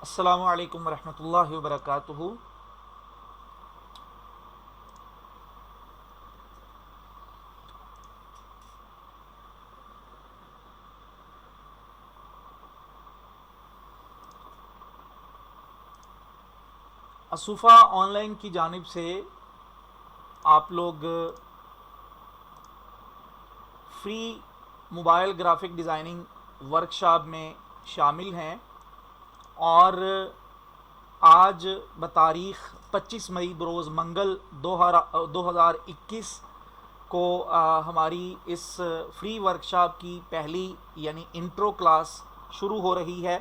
السلام علیکم ورحمۃ اللہ وبرکاتہ۔ اسوفا آن لائن کی جانب سے آپ لوگ free mobile graphic designing workshop میں شامل ہیں، اور آج بتاریخ 25 مئی بروز منگل 2021 کو ہماری اس فری ورکشاپ کی پہلی یعنی انٹرو کلاس شروع ہو رہی ہے،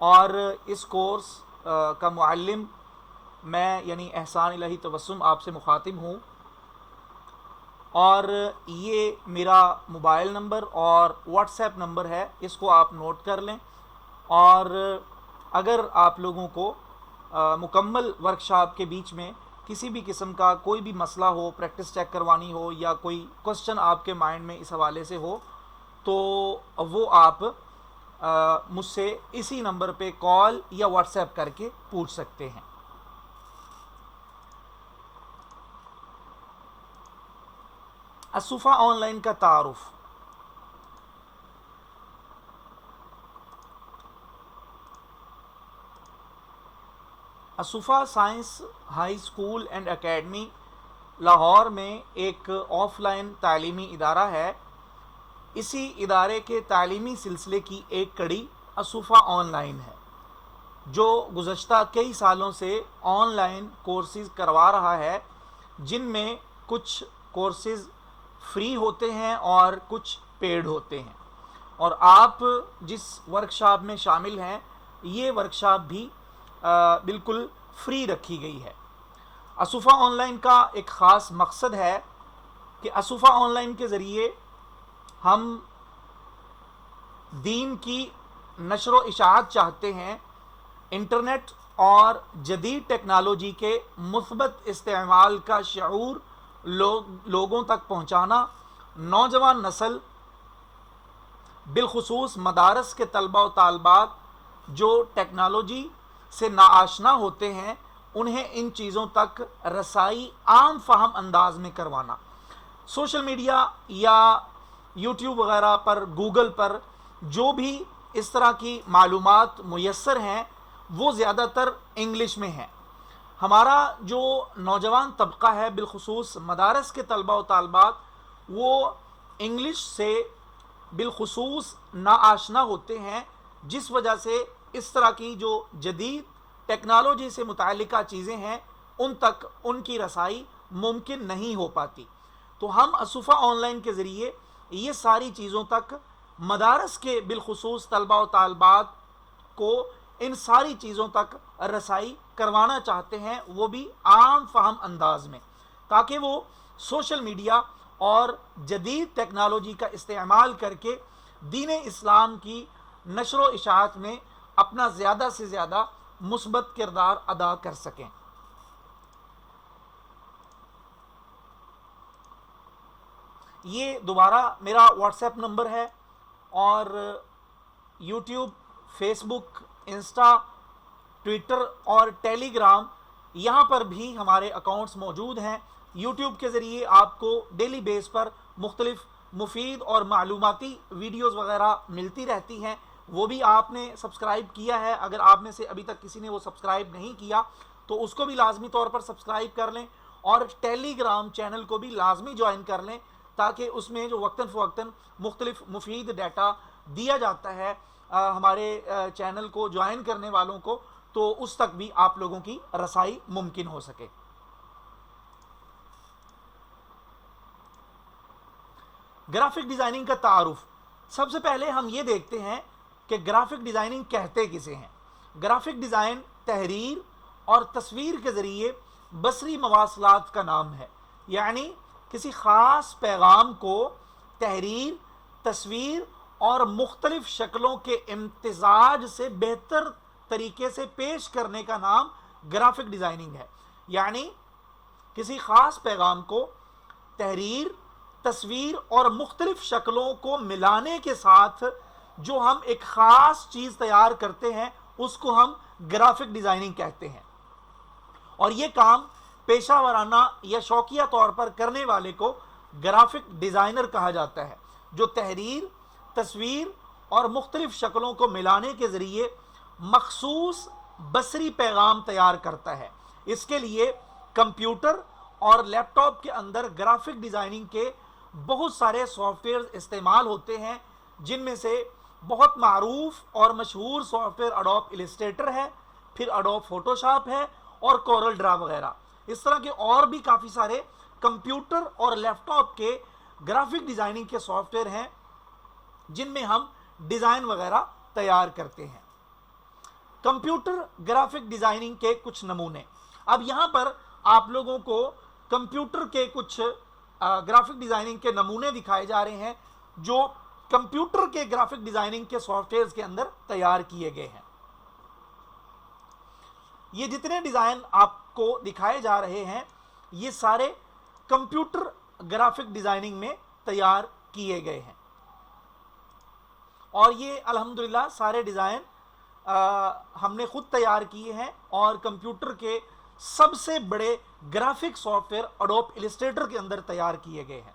اور اس کورس کا معلم میں یعنی احسان الہی تبسم آپ سے مخاطب ہوں، اور یہ میرا موبائل نمبر اور واٹس ایپ نمبر ہے، اس کو آپ نوٹ کر لیں۔ اور اگر آپ لوگوں کو مکمل ورکشاپ کے بیچ میں کسی بھی قسم کا کوئی بھی مسئلہ ہو، پریکٹس چیک کروانی ہو یا کوئی کوسچن آپ کے مائنڈ میں اس حوالے سے ہو، تو وہ آپ مجھ سے اسی نمبر پہ کال یا واٹس ایپ کر کے پوچھ سکتے ہیں۔ اسوفا آن لائن کا تعارف۔ اسوفا science high school and academy Lahore میں ایک آف لائن تعلیمی ادارہ ہے۔ اسی ادارے کے تعلیمی سلسلے کی ایک کڑی اسوفا آن لائن ہے، جو گزشتہ کئی سالوں سے آن لائن کورسز کروا رہا ہے، جن میں کچھ کورسز فری ہوتے ہیں اور کچھ پیڈ ہوتے ہیں، اور آپ جس ورکشاپ میں شامل ہیں یہ ورکشاپ بھی بالکل فری رکھی گئی ہے۔ اسوفا آن لائن کا ایک خاص مقصد ہے کہ اسوفا آن لائن کے ذریعے ہم دین کی نشر و اشاعت چاہتے ہیں، انٹرنیٹ اور جدید ٹیکنالوجی کے مثبت استعمال کا شعور لوگوں تک پہنچانا، نوجوان نسل بالخصوص مدارس کے طلباء و طالبات جو ٹیکنالوجی سے ناآشنا ہوتے ہیں انہیں ان چیزوں تک رسائی عام فہم انداز میں کروانا۔ سوشل میڈیا یا یوٹیوب وغیرہ پر، گوگل پر جو بھی اس طرح کی معلومات میسر ہیں وہ زیادہ تر انگلش میں ہیں۔ ہمارا جو نوجوان طبقہ ہے بالخصوص مدارس کے طلباء و طالبات، وہ انگلش سے بالخصوص ناآشنا ہوتے ہیں، جس وجہ سے اس طرح کی جو جدید ٹیکنالوجی سے متعلقہ چیزیں ہیں ان تک ان کی رسائی ممکن نہیں ہو پاتی۔ تو ہم اسوفا آن لائن کے ذریعے یہ ساری چیزوں تک مدارس کے بالخصوص طلباء و طالبات کو ان ساری چیزوں تک رسائی کروانا چاہتے ہیں، وہ بھی عام فہم انداز میں، تاکہ وہ سوشل میڈیا اور جدید ٹیکنالوجی کا استعمال کر کے دین اسلام کی نشر و اشاعت میں اپنا زیادہ سے زیادہ مثبت کردار ادا کر سکیں۔ یہ دوبارہ میرا واٹس ایپ نمبر ہے، اور یوٹیوب، فیس بک، انسٹا، ٹویٹر اور ٹیلی گرام یہاں پر بھی ہمارے اکاؤنٹس موجود ہیں۔ یوٹیوب کے ذریعے آپ کو ڈیلی بیس پر مختلف مفید اور معلوماتی ویڈیوز وغیرہ ملتی رہتی ہیں، وہ بھی آپ نے سبسکرائب کیا ہے۔ اگر آپ میں سے ابھی تک کسی نے وہ سبسکرائب نہیں کیا تو اس کو بھی لازمی طور پر سبسکرائب کر لیں، اور ٹیلی گرام چینل کو بھی لازمی جوائن کر لیں، تاکہ اس میں جو وقتاً فوقتاً مختلف مفید ڈیٹا دیا جاتا ہے ہمارے چینل کو جوائن کرنے والوں کو، تو اس تک بھی آپ لوگوں کی رسائی ممکن ہو سکے۔ گرافک ڈیزائننگ کا تعارف۔ سب سے پہلے ہم یہ دیکھتے ہیں کہ گرافک ڈیزائننگ کہتے کسے ہیں۔ گرافک ڈیزائن تحریر اور تصویر کے ذریعے بصری مواصلات کا نام ہے، یعنی کسی خاص پیغام کو تحریر، تصویر اور مختلف شکلوں کے امتزاج سے بہتر طریقے سے پیش کرنے کا نام گرافک ڈیزائننگ ہے۔ یعنی کسی خاص پیغام کو تحریر، تصویر اور مختلف شکلوں کو ملانے کے ساتھ جو ہم ایک خاص چیز تیار کرتے ہیں اس کو ہم گرافک ڈیزائننگ کہتے ہیں. اور یہ کام پیشہ ورانہ یا شوقیہ طور پر کرنے والے کو گرافک ڈیزائنر کہا جاتا ہے، جو تحریر، تصویر اور مختلف شکلوں کو ملانے کے ذریعے مخصوص بصری پیغام تیار کرتا ہے. اس کے لیے کمپیوٹر اور لیپ ٹاپ کے اندر گرافک ڈیزائننگ کے بہت سارے سافٹ ویئر استعمال ہوتے ہیں، جن میں سے بہت معروف اور مشہور سافٹ ویئر اڈوب السٹریٹر ہے، پھر اڈوب فوٹو شاپ ہے اور کورل ڈرا وغیرہ. اس طرح کے اور بھی کافی سارے کمپیوٹر اور لیپ ٹاپ کے گرافک ڈیزائننگ کے سافٹ ویئر ہیں جن میں ہم ڈیزائن وغیرہ تیار کرتے ہیں. کمپیوٹر گرافک ڈیزائننگ کے کچھ نمونے. اب یہاں پر آپ لوگوں کو کمپیوٹر کے کچھ گرافک ڈیزائننگ کے نمونے دکھائے جا رہے ہیں جو کمپیوٹر کے گرافک ڈیزائننگ کے سافٹ ویئر کے اندر تیار کیے گئے ہیں. یہ جتنے ڈیزائن آپ کو دکھائے جا رہے ہیں یہ سارے کمپیوٹر گرافک ڈیزائننگ میں تیار کیے گئے ہیں، اور یہ الحمدللہ سارے ڈیزائن ہم نے خود تیار کیے ہیں اور کمپیوٹر کے سب سے بڑے گرافک سافٹ ویئر اڈوب السٹریٹر کے اندر تیار کیے گئے ہیں.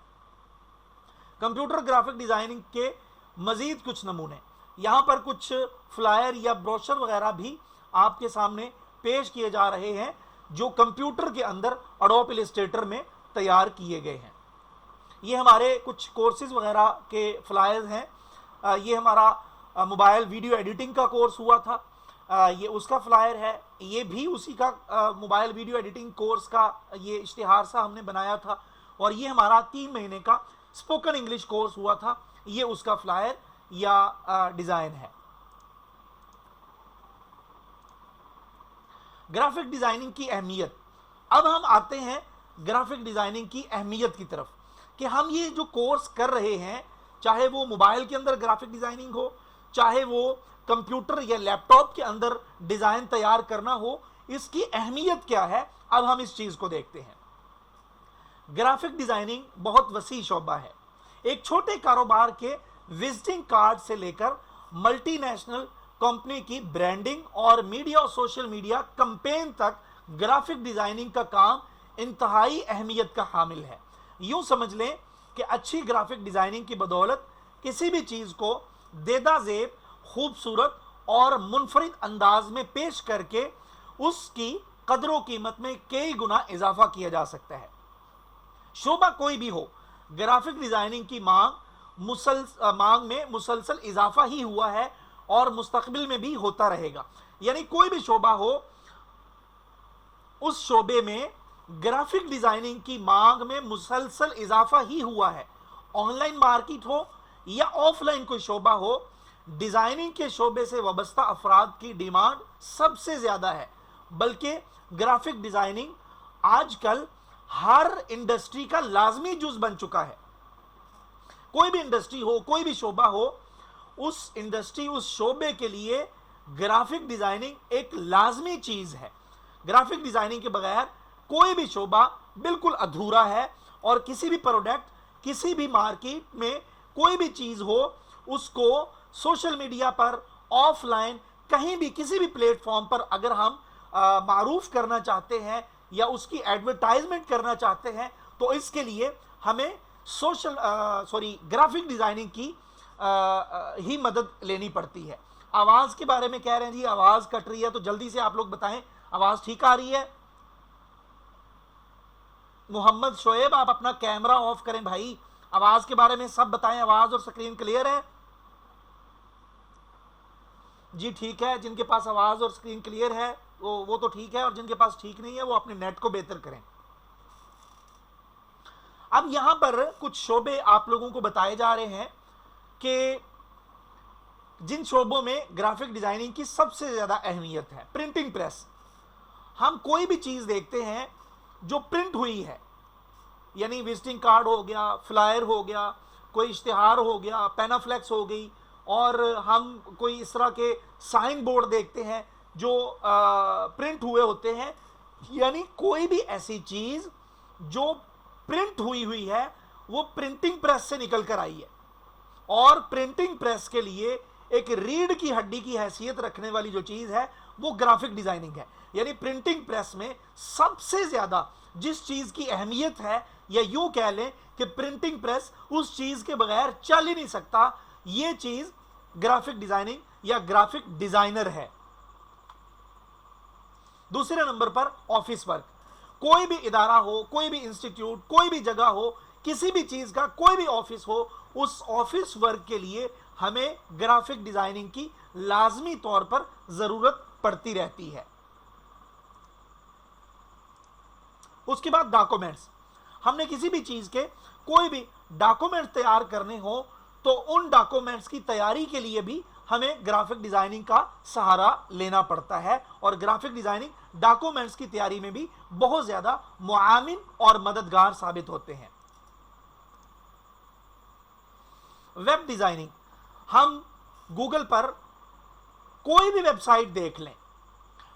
کمپیوٹر گرافک ڈیزائننگ کے مزید کچھ نمونے. یہاں پر کچھ فلائر یا بروشر وغیرہ بھی آپ کے سامنے پیش کیے جا رہے ہیں جو کمپیوٹر کے اندر اڈوب السٹریٹر میں تیار کیے گئے ہیں. یہ ہمارے کچھ کورسز وغیرہ کے فلائرز ہیں. یہ ہمارا موبائل ویڈیو ایڈیٹنگ کا کورس ہوا تھا، یہ اس کا فلائر ہے. یہ بھی اسی کا موبائل ویڈیو ایڈیٹنگ کورس کا یہ اشتہار سا ہم نے بنایا تھا. اور یہ ہمارا 3 مہینے کا اسپوکن انگلش کورس ہوا تھا، یہ اس کا فلائر یا ڈیزائن ہے. گرافک ڈیزائننگ کی اہمیت. اب ہم آتے ہیں گرافک ڈیزائننگ کی اہمیت کی طرف کہ ہم یہ جو کورس کر رہے ہیں، چاہے وہ موبائل کے اندر گرافک ڈیزائننگ ہو، چاہے وہ کمپیوٹر یا لیپ ٹاپ کے اندر ڈیزائن تیار کرنا ہو، اس کی اہمیت کیا ہے اب ہم اس چیز کو دیکھتے ہیں. گرافک ڈیزائننگ بہت وسیع شعبہ ہے. ایک چھوٹے کاروبار کے وزٹنگ کارڈ سے لے کر ملٹی نیشنل کمپنی کی برانڈنگ اور میڈیا اور سوشل میڈیا کمپین تک گرافک ڈیزائننگ کا کام انتہائی اہمیت کا حامل ہے. یوں سمجھ لیں کہ اچھی گرافک ڈیزائننگ کی بدولت کسی بھی چیز کو دیدہ زیب، خوبصورت اور منفرد انداز میں پیش کر کے اس کی قدر و قیمت میں کئی گنا اضافہ کیا جا سکتا ہے. شعبہ کوئی بھی ہو، گرافک ڈیزائننگ کی مانگ میں مسلسل اضافہ ہی ہوا ہے اور مستقبل میں بھی ہوتا رہے گا. یعنی کوئی بھی شعبہ ہو، اس شعبے میں گرافک ڈیزائننگ کی مانگ میں مسلسل اضافہ ہی ہوا ہے. آن لائن مارکیٹ ہو یا آف لائن کوئی شعبہ ہو، ڈیزائننگ کے شعبے سے وابستہ افراد کی ڈیمانڈ سب سے زیادہ ہے. بلکہ گرافک ڈیزائننگ آج کل ہر انڈسٹری کا لازمی جز بن چکا ہے. کوئی بھی انڈسٹری ہو، کوئی بھی شعبہ ہو، اس انڈسٹری، اس شعبے کے لیے گرافک ڈیزائننگ ایک لازمی چیز ہے. گرافک ڈیزائننگ کے بغیر کوئی بھی شعبہ بالکل ادھورا ہے، اور کسی بھی پروڈکٹ، کسی بھی مارکیٹ میں کوئی بھی چیز ہو، اس کو social media per, of line, کہیں بھی کسی بھی پلیٹ فارم پر اگر ہم معروف کرنا چاہتے ہیں یا اس کی ایڈورٹائزمنٹ کرنا چاہتے ہیں تو اس کے لیے ہمیں گرافک ڈیزائننگ کی ہی مدد لینی پڑتی ہے. آواز کے بارے میں کہہ رہے ہیں جی آواز کٹ رہی ہے، تو جلدی سے آپ لوگ بتائیں آواز ٹھیک آ رہی ہے؟ محمد شعیب آپ اپنا کیمرہ آف کریں بھائی. آواز کے بارے میں سب بتائیں، آواز اور سکرین کلیئر ہے؟ جی ٹھیک ہے. جن کے پاس آواز اور سکرین کلیئر ہے وہ تو ٹھیک ہے، اور جن کے پاس ٹھیک نہیں ہے وہ اپنے نیٹ کو بہتر کریں. اب یہاں پر کچھ شعبے آپ لوگوں کو بتائے جا رہے ہیں کہ جن شعبوں میں گرافک ڈیزائننگ کی سب سے زیادہ اہمیت ہے. Printing press. ہم کوئی بھی چیز دیکھتے ہیں جو پرنٹ ہوئی ہے، یعنی وزٹنگ کارڈ ہو گیا، فلائر ہو گیا، کوئی اشتہار ہو گیا، پینافلیکس ہو گئی، اور ہم کوئی اس طرح کے سائن بورڈ دیکھتے ہیں جو پرنٹ ہوئے ہوتے ہیں. یعنی کوئی بھی ایسی چیز جو پرنٹ ہوئی ہے وہ پرنٹنگ پریس سے نکل کر آئی ہے. اور پرنٹنگ پریس کے لیے ایک ریڑھ کی ہڈی کی حیثیت رکھنے والی جو چیز ہے وہ گرافک ڈیزائننگ ہے. یعنی پرنٹنگ پریس میں سب سے زیادہ جس چیز کی اہمیت ہے، یا یوں کہہ لیں کہ پرنٹنگ پریس اس چیز کے بغیر چل ہی نہیں سکتا، یہ چیز گرافک ڈیزائننگ یا گرافک ڈیزائنر ہے. دوسرے نمبر پر آفس ورک. کوئی بھی ادارہ ہو، کوئی بھی انسٹیٹیوٹ، کوئی بھی جگہ ہو، کسی بھی چیز کا کوئی بھی آفس ہو، اس آفس ورک کے لیے ہمیں گرافک ڈیزائننگ کی لازمی طور پر ضرورت پڑتی رہتی ہے. اس کے بعد ڈاکومنٹس. ہم نے کسی بھی چیز کے کوئی بھی ڈاکومنٹ تیار کرنے ہو تو ان ڈاکومنٹس کی تیاری کے لیے بھی ہمیں گرافک ڈیزائننگ کا سہارا لینا پڑتا ہے، اور گرافک ڈیزائننگ ڈاکومنٹس کی تیاری میں بھی بہت زیادہ معاون اور مددگار ثابت ہوتے ہیں. Web designing. ہم گوگل پر کوئی بھی ویب سائٹ دیکھ لیں،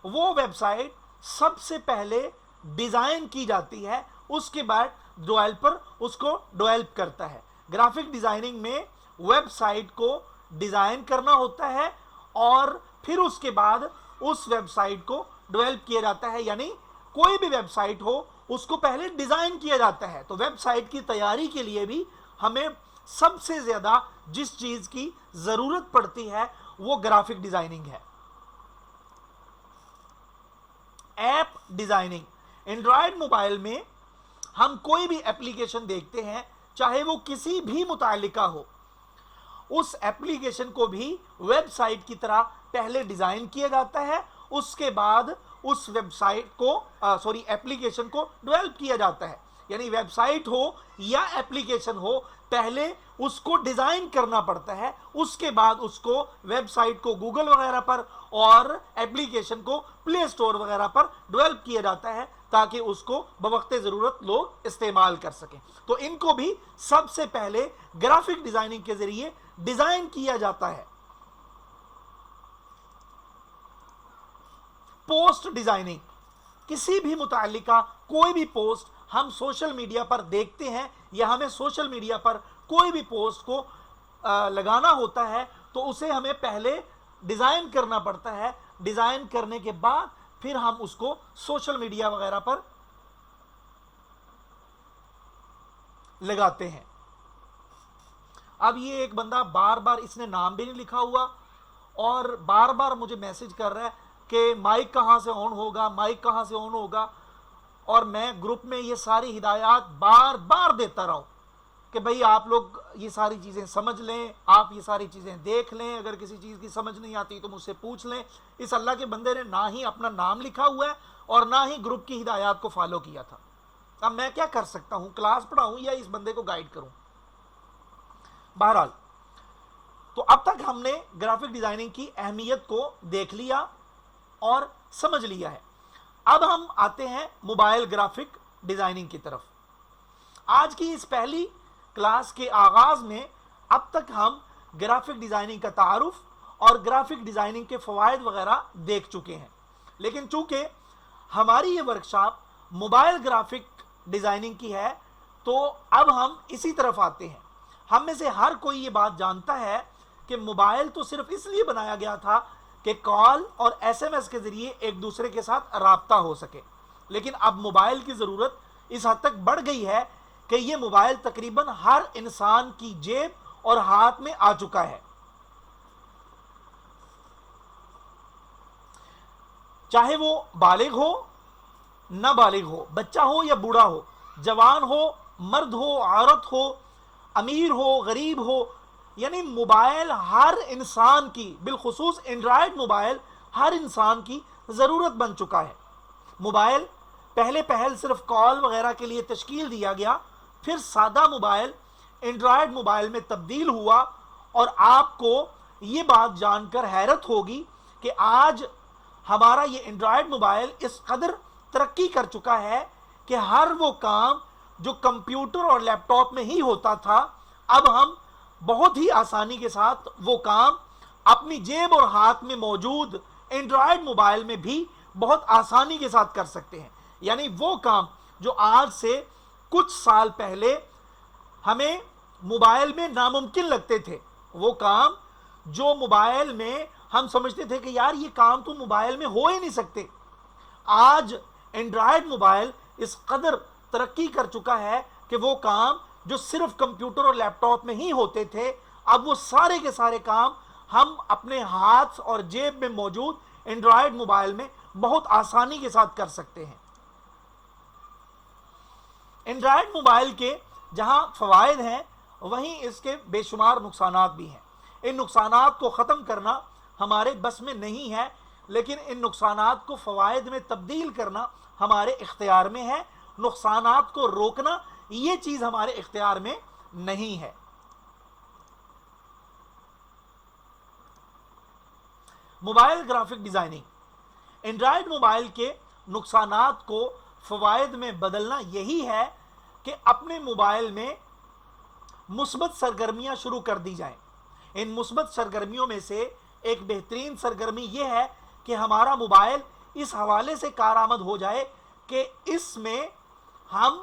وہ ویب سائٹ سب سے پہلے ڈیزائن کی جاتی ہے، اس کے بعد ڈیولپر اس کو ڈیولپ کرتا ہے. گرافک ڈیزائننگ میں ویب سائٹ کو ڈیزائن کرنا ہوتا ہے اور پھر اس کے بعد اس ویب سائٹ کو ڈیولپ کیا جاتا ہے. یعنی کوئی بھی ویب سائٹ ہو اس کو پہلے ڈیزائن کیا جاتا ہے. تو ویب سائٹ کی تیاری کے لیے بھی ہمیں سب سے زیادہ جس چیز کی ضرورت پڑتی ہے وہ گرافک ڈیزائننگ ہے. App designing. اینڈرائڈ موبائل میں ہم کوئی بھی ایپلیکیشن دیکھتے ہیں، چاہے وہ کسی بھی متعلقہ ہو، اس ایپلیکیشن کو بھی ویب سائٹ کی طرح پہلے ڈیزائن کیا جاتا ہے، اس کے بعد اس ویب سائٹ کو ایپلیکیشن کو ڈیولپ کیا جاتا ہے. یعنی ویب سائٹ ہو یا ایپلیکیشن ہو، پہلے اس کو ڈیزائن کرنا پڑتا ہے، اس کے بعد اس کو ویب سائٹ کو گوگل وغیرہ پر اور ایپلیکیشن کو پلے اسٹور وغیرہ پر ڈیولپ کیا جاتا ہے تاکہ اس کو بوقت ضرورت لوگ استعمال کر سکیں. تو ان کو بھی سب سے پہلے گرافک ڈیزائننگ کے ذریعے ڈیزائن کیا جاتا ہے. Post designing. کسی بھی متعلقہ کوئی بھی پوسٹ ہم سوشل میڈیا پر دیکھتے ہیں یا ہمیں سوشل میڈیا پر کوئی بھی پوسٹ کو لگانا ہوتا ہے تو اسے ہمیں پہلے ڈیزائن کرنا پڑتا ہے. ڈیزائن کرنے کے بعد پھر ہم اس کو سوشل میڈیا وغیرہ پر لگاتے ہیں. اب یہ ایک بندہ بار بار، اس نے نام بھی نہیں لکھا ہوا اور بار بار مجھے میسج کر رہا ہے کہ مائک کہاں سے آن ہوگا، مائک کہاں سے آن ہوگا، اور میں گروپ میں یہ ساری ہدایات بار بار دیتا رہا ہوں کہ بھئی آپ لوگ یہ ساری چیزیں سمجھ لیں، آپ یہ ساری چیزیں دیکھ لیں، اگر کسی چیز کی سمجھ نہیں آتی تو مجھ سے پوچھ لیں. اس اللہ کے بندے نے نہ ہی اپنا نام لکھا ہوا ہے اور نہ ہی گروپ کی ہدایات کو فالو کیا تھا. اب میں کیا کر سکتا ہوں؟ کلاس پڑھاؤں یا اس بندے کو گائیڈ کروں؟ بہرحال تو اب تک ہم نے گرافک ڈیزائننگ کی اہمیت کو دیکھ لیا اور سمجھ لیا ہے. اب ہم آتے ہیں موبائل گرافک ڈیزائننگ کی طرف. آج کی اس پہلی کلاس کے آغاز میں اب تک ہم گرافک ڈیزائننگ کا تعارف اور گرافک ڈیزائننگ کے فوائد وغیرہ دیکھ چکے ہیں، لیکن چونکہ ہماری یہ ورکشاپ موبائل گرافک ڈیزائننگ کی ہے تو اب ہم اسی طرف آتے ہیں. ہم میں سے ہر کوئی یہ بات جانتا ہے کہ موبائل تو صرف اس لیے بنایا گیا تھا کہ کال اور ایس ایم ایس کے ذریعے ایک دوسرے کے ساتھ رابطہ ہو سکے، لیکن اب موبائل کی ضرورت اس حد تک بڑھ گئی ہے کہ یہ موبائل تقریباً ہر انسان کی جیب اور ہاتھ میں آ چکا ہے. چاہے وہ بالغ ہو، نابالغ ہو، بچہ ہو یا بوڑھا ہو، جوان ہو، مرد ہو، عورت ہو، امیر ہو، غریب ہو، یعنی موبائل ہر انسان کی، بالخصوص اینڈرائڈ موبائل ہر انسان کی ضرورت بن چکا ہے. موبائل پہلے پہل صرف کال وغیرہ کے لیے تشکیل دیا گیا، پھر سادہ موبائل اینڈرائڈ موبائل میں تبدیل ہوا، اور آپ کو یہ بات جان کر حیرت ہوگی کہ آج ہمارا یہ اینڈرائڈ موبائل اس قدر ترقی کر چکا ہے کہ ہر وہ کام جو کمپیوٹر اور لیپ ٹاپ میں ہی ہوتا تھا، اب ہم بہت ہی آسانی کے ساتھ وہ کام اپنی جیب اور ہاتھ میں موجود اینڈرائڈ موبائل میں بھی بہت آسانی کے ساتھ کر سکتے ہیں. یعنی وہ کام جو آج سے کچھ سال پہلے ہمیں موبائل میں ناممکن لگتے تھے، وہ کام جو موبائل میں ہم سمجھتے تھے کہ یار یہ کام تو موبائل میں ہو ہی نہیں سکتے، آج اینڈرائڈ موبائل اس قدر ترقی کر چکا ہے کہ وہ کام جو صرف کمپیوٹر اور لیپ ٹاپ میں ہی ہوتے تھے، اب وہ سارے کے سارے کام ہم اپنے ہاتھ اور جیب میں موجود اینڈرائڈ موبائل میں بہت آسانی کے ساتھ کر سکتے ہیں۔ اینڈرائڈ موبائل کے جہاں فوائد ہیں وہیں اس کے بے شمار نقصانات بھی ہیں۔ ان نقصانات کو ختم کرنا ہمارے بس میں نہیں ہے، لیکن ان نقصانات کو فوائد میں تبدیل کرنا ہمارے اختیار میں ہے۔ نقصانات کو روکنا یہ چیز ہمارے اختیار میں نہیں ہے۔ Mobile graphic designing, Android mobile کے نقصانات کو فوائد میں بدلنا یہی ہے کہ اپنے موبائل میں مثبت سرگرمیاں شروع کر دی جائیں۔ ان مثبت سرگرمیوں میں سے ایک بہترین سرگرمی یہ ہے کہ ہمارا موبائل اس حوالے سے کارآمد ہو جائے کہ اس میں ہم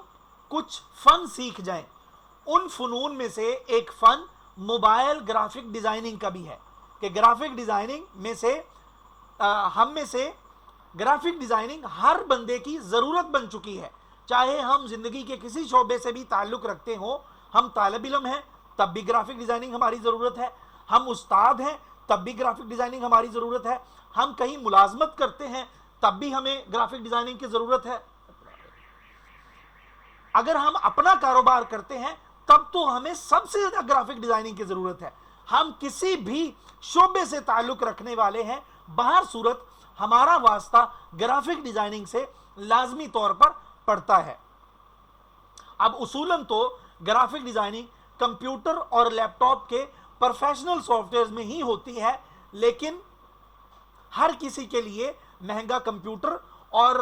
کچھ فن سیکھ جائیں۔ ان فنون میں سے ایک فن موبائل گرافک ڈیزائننگ کا بھی ہے کہ گرافک ڈیزائننگ میں سے ہم میں سے گرافک ڈیزائننگ ہر بندے کی ضرورت بن چکی ہے، چاہے ہم زندگی کے کسی شعبے سے بھی تعلق رکھتے ہوں، ہم طالب علم ہیں تب بھی گرافک ڈیزائننگ ہماری ضرورت ہے، ہم استاد ہیں تب بھی گرافک ڈیزائننگ ہماری ضرورت ہے، ہم کہیں ملازمت کرتے ہیں تب بھی ہمیں گرافک ڈیزائننگ کی ضرورت ہے، اگر ہم اپنا کاروبار کرتے ہیں تب تو ہمیں سب سے زیادہ گرافک ڈیزائننگ کی ضرورت ہے۔ ہم کسی بھی شعبے سے تعلق رکھنے والے ہیں، بہر صورت ہمارا واسطہ گرافک ڈیزائننگ سے لازمی طور پر پڑتا ہے۔ اب اصولاً تو گرافک ڈیزائننگ کمپیوٹر اور لیپ ٹاپ کے پروفیشنل سافٹ ویئرز میں ہی ہوتی ہے، لیکن ہر کسی کے لیے مہنگا کمپیوٹر اور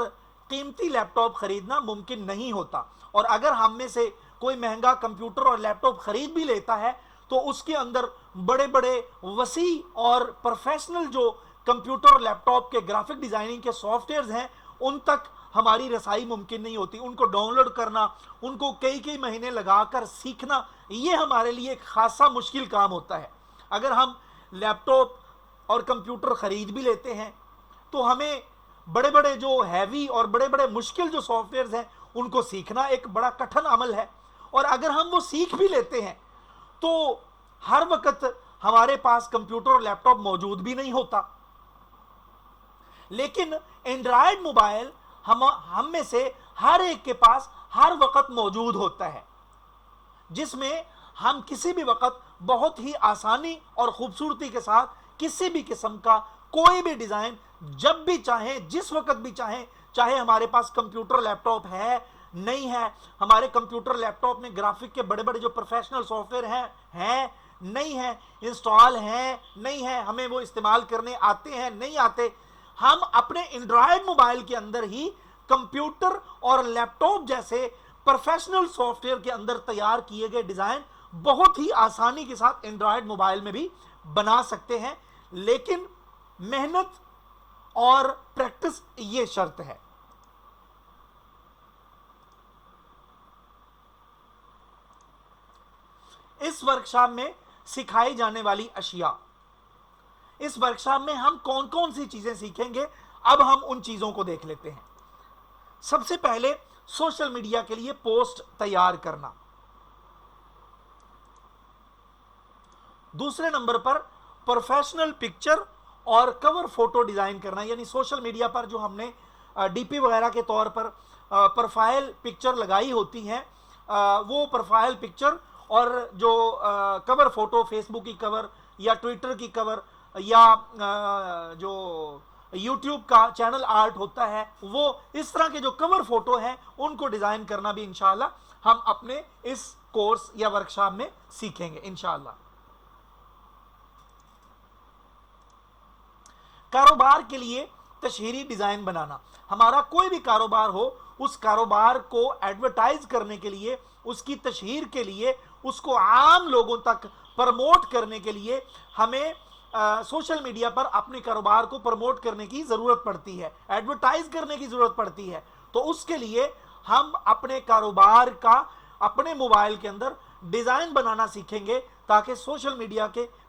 قیمتی لیپ ٹاپ خریدنا ممکن نہیں ہوتا، اور اگر ہم میں سے کوئی مہنگا کمپیوٹر اور لیپ ٹاپ خرید بھی لیتا ہے تو اس کے اندر بڑے بڑے وسیع اور پروفیشنل جو کمپیوٹر اور لیپ ٹاپ کے گرافک ڈیزائننگ کے سافٹ ویئرز ہیں ان تک ہماری رسائی ممکن نہیں ہوتی۔ ان کو ڈاؤن لوڈ کرنا، ان کو کئی مہینے لگا کر سیکھنا، یہ ہمارے لیے ایک خاصا مشکل کام ہوتا ہے۔ اگر ہم لیپ ٹاپ اور کمپیوٹر خرید بھی لیتے ہیں تو ہمیں بڑے بڑے جو ہیوی اور بڑے بڑے مشکل جو سافٹ ویئرز ہیں ان کو سیکھنا ایک بڑا کٹھن عمل ہے، اور اگر ہم وہ سیکھ بھی لیتے ہیں تو ہر وقت ہمارے پاس کمپیوٹر اور لیپ ٹاپ موجود بھی نہیں ہوتا۔ لیکن اینڈرائڈ موبائل ہم میں سے ہر ایک کے پاس ہر وقت موجود ہوتا ہے، جس میں ہم کسی بھی وقت بہت ہی آسانی اور خوبصورتی کے ساتھ کسی بھی قسم کا کوئی بھی ڈیزائن جب بھی چاہیں، جس وقت بھی چاہیں، چاہے ہمارے پاس کمپیوٹر لیپ ٹاپ ہے نہیں ہے، ہمارے کمپیوٹر لیپ ٹاپ میں گرافک کے بڑے بڑے جو پروفیشنل سافٹ ویئر ہیں نہیں ہیں، انسٹال ہیں نہیں ہیں، ہمیں وہ استعمال کرنے آتے ہیں نہیں آتے، ہم اپنے اینڈرائڈ موبائل کے اندر ہی کمپیوٹر اور لیپ ٹاپ جیسے پروفیشنل سافٹ ویئر کے اندر تیار کیے گئے ڈیزائن بہت ہی آسانی کے ساتھ اینڈرائڈ موبائل میں بھی بنا سکتے ہیں، لیکن محنت اور پریکٹس یہ شرط ہے۔ اس ورکشاپ میں سکھائی جانے والی اشیاء، اس ورکشاپ میں ہم کون کون سی چیزیں سیکھیں گے، اب ہم ان چیزوں کو دیکھ لیتے ہیں۔ سب سے پہلے سوشل میڈیا کے لیے پوسٹ تیار کرنا، دوسرے نمبر پر پروفیشنل پکچر اور کور فوٹو ڈیزائن کرنا، یعنی سوشل میڈیا پر جو ہم نے ڈی پی وغیرہ کے طور پر پروفائل پکچر لگائی ہوتی ہیں، وہ پروفائل پکچر اور جو کور فوٹو، فیس بک کی کور یا ٹویٹر کی کور یا جو یوٹیوب کا چینل آرٹ ہوتا ہے، وہ اس طرح کے جو کور فوٹو ہیں ان کو ڈیزائن کرنا بھی انشاءاللہ ہم اپنے اس کورس یا ورکشاپ میں سیکھیں گے انشاءاللہ۔ کاروبار کے لیے تشہیری ڈیزائن بنانا، ہمارا کوئی بھی کاروبار ہو، اس کاروبار کو ایڈورٹائز کرنے کے لیے، اس کی تشہیر کے لیے، اس کو عام لوگوں تک پروموٹ کرنے کے لیے ہمیں سوشل میڈیا پر اپنے کاروبار کو پروموٹ کرنے کی ضرورت پڑتی ہے، ایڈورٹائز کرنے کی ضرورت پڑتی ہے، تو اس کے لیے ہم اپنے کاروبار کا اپنے موبائل کے اندر ڈیزائن بنانا سیکھیں گے تاکہ سوشل میڈیا کے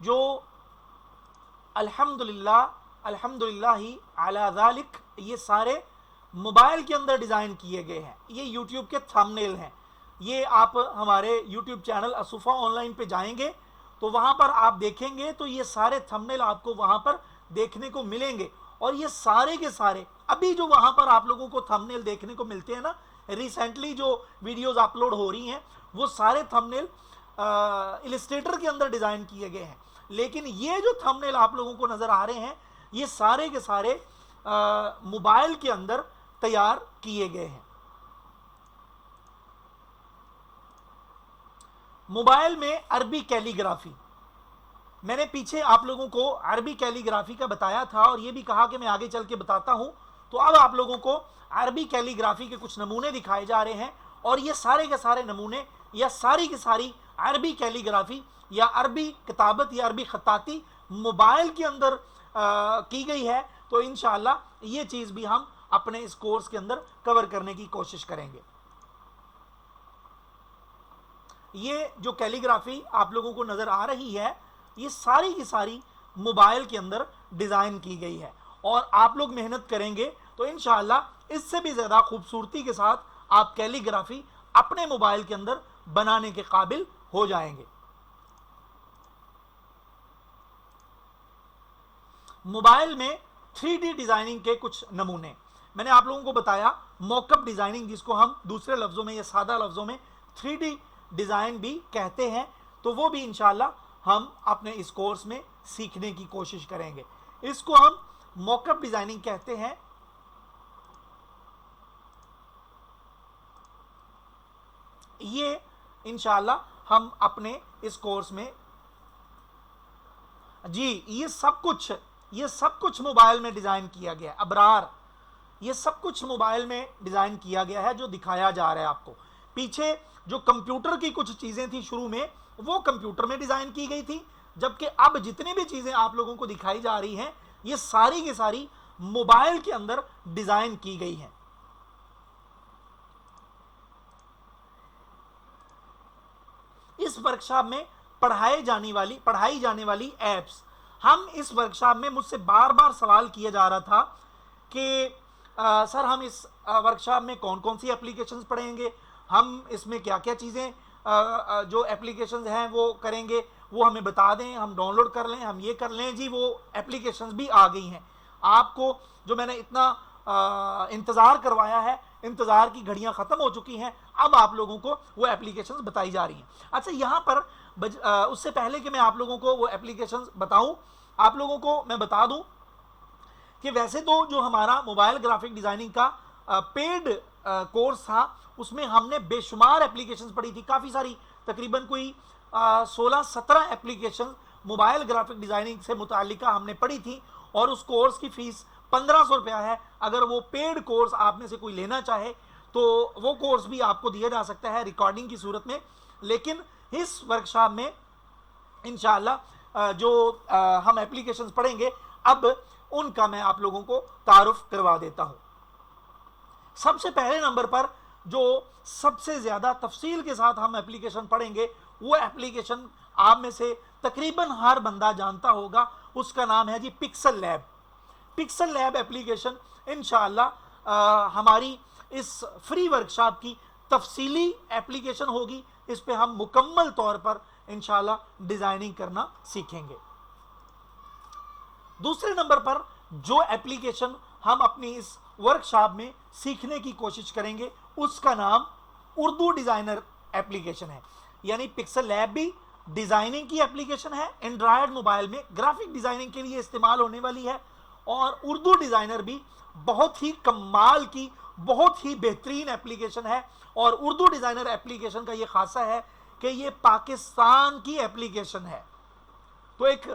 جو الحمدللہ علی ذالک یہ سارے موبائل کے اندر ڈیزائن کیے گئے ہیں. یہ یوٹیوب کے تھمبنیل ہیں. یہ آپ ہمارے یوٹیوب چینل اسوفا آن لائن پہ جائیں گے تو وہاں پر آپ دیکھیں گے تو یہ سارے تھمبنیل آپ کو وہاں پر دیکھنے کو ملیں گے. اور یہ سارے کے سارے ابھی جو وہاں پر آپ لوگوں کو تھمبنیل دیکھنے کو ملتے ہیں نا, ریسنٹلی جو ویڈیوز اپلوڈ ہو رہی ہیں وہ سارے تھمبنیل السٹریٹر کے اندر ڈیزائن کیے گئے ہیں. لیکن یہ جو تھمبنیل آپ لوگوں کو نظر آ رہے ہیں یہ سارے کے سارے موبائل کے اندر تیار کیے گئے ہیں. موبائل میں عربی کیلیگرافی, میں نے پیچھے آپ لوگوں کو عربی کیلیگرافی کا بتایا تھا اور یہ بھی کہا کہ میں آگے چل کے بتاتا ہوں. تو اب آپ لوگوں کو عربی کیلیگرافی کے کچھ نمونے دکھائے جا رہے ہیں اور یہ سارے کے سارے نمونے یا ساری کی ساری عربی کیلیگرافی یا عربی کتابت یا عربی خطاطی موبائل کے اندر کی گئی ہے. تو انشاءاللہ یہ چیز بھی ہم اپنے اس کورس کے اندر کور کرنے کی کوشش کریں گے. یہ جو کیلیگرافی آپ لوگوں کو نظر آ رہی ہے یہ ساری کی ساری موبائل کے اندر ڈیزائن کی گئی ہے اور آپ لوگ محنت کریں گے تو انشاءاللہ اس سے بھی زیادہ خوبصورتی کے ساتھ آپ کیلیگرافی اپنے موبائل کے اندر بنانے کے قابل ہو جائیں گے. موبائل میں 3D ڈیزائننگ کے کچھ نمونے میں نے آپ لوگوں کو بتایا. موک اپ ڈیزائننگ جس کو ہم دوسرے لفظوں میں یا سادہ لفظوں میں 3D ڈیزائن بھی کہتے ہیں, تو وہ بھی انشاءاللہ ہم اپنے اس کورس میں سیکھنے کی کوشش کریں گے. اس کو ہم موک اپ ڈیزائننگ کہتے ہیں. یہ انشاءاللہ ہم اپنے اس کورس میں جی یہ سب کچھ موبائل میں ڈیزائن کیا گیا ہے. ابرار یہ سب کچھ موبائل میں ڈیزائن کیا گیا ہے جو دکھایا جا رہا ہے آپ کو. پیچھے جو کمپیوٹر کی کچھ چیزیں تھی شروع میں وہ کمپیوٹر میں ڈیزائن کی گئی تھی, جبکہ اب جتنی بھی چیزیں آپ لوگوں کو دکھائی جا رہی ہیں یہ ساری کی ساری موبائل کے اندر ڈیزائن کی گئی ہیں. اس ورکشاپ میں پڑھائی جانے والی ایپس, ہم اس ورکشاپ میں مجھ سے بار بار سوال کیا جا رہا تھا کہ سر ہم اس ورکشاپ میں کون کون سی اپلیکیشنز پڑھیں گے, ہم اس میں کیا کیا چیزیں جو اپلیکیشنز ہیں وہ کریں گے, وہ ہمیں بتا دیں, ہم ڈاؤن لوڈ کر لیں, ہم یہ کر لیں. جی وہ اپلیکیشنز بھی آ گئی ہیں. آپ کو جو میں نے اتنا انتظار کروایا ہے, انتظار کی گھڑیاں ختم ہو چکی ہیں, اب آپ لوگوں کو وہ اپلیکیشنز بتائی جا رہی ہیں. اچھا یہاں پر اس سے پہلے کہ میں آپ لوگوں کو وہ اپلیکیشنز بتاؤں, آپ لوگوں کو میں بتا دوں کہ ویسے تو جو ہمارا موبائل گرافک ڈیزائننگ کا پیڈ کورس تھا اس میں ہم نے بے شمار اپلیکیشنز پڑھی تھی, کافی ساری, تقریباً کوئی 16-17 اپلیکیشن موبائل گرافک ڈیزائننگ سے متعلقہ ہم نے پڑھی تھی اور اس کورس کی فیس 1500 روپیہ ہے. اگر وہ پیڈ کورس آپ میں سے کوئی لینا چاہے تو وہ کورس بھی آپ کو دیا جا سکتا ہے ریکارڈنگ کی صورت میں. لیکن اس ورکشاپ میں انشاءاللہ جو ہم اپلیکیشنز پڑھیں گے اب ان کا میں آپ لوگوں کو تعارف کروا دیتا ہوں. سب سے پہلے نمبر پر جو سب سے زیادہ تفصیل کے ساتھ ہم اپلیکیشن پڑھیں گے وہ اپلیکیشن آپ میں سے تقریباً ہر بندہ جانتا ہوگا, اس کا نام ہے جی pixel lab. Pixel lab application انشاءاللہ ہماری اس فری ورکشاپ کی تفصیلی اپلیکیشن ہوگی. اس پہ ہم مکمل طور پر انشاءاللہ ڈیزائننگ کرنا سیکھیں گے. دوسرے نمبر پر جو اپلیکیشن ہم اپنی اس ورکشاپ میں سیکھنے کی کوشش کریں گے اس کا نام اردو ڈیزائنر اپلیکیشن ہے. یعنی پکسل لیب بھی ڈیزائننگ کی اپلیکیشن ہے, اینڈرائیڈ موبائل میں گرافک ڈیزائننگ کے لیے استعمال ہونے والی ہے, اور اردو ڈیزائنر بھی بہت ہی کمال کی بہت ہی بہترین اپلیکیشن ہے. اور اردو ڈیزائنر اپلیکیشن کا یہ خاصہ ہے کہ یہ پاکستان کی اپلیکیشن ہے. تو ایک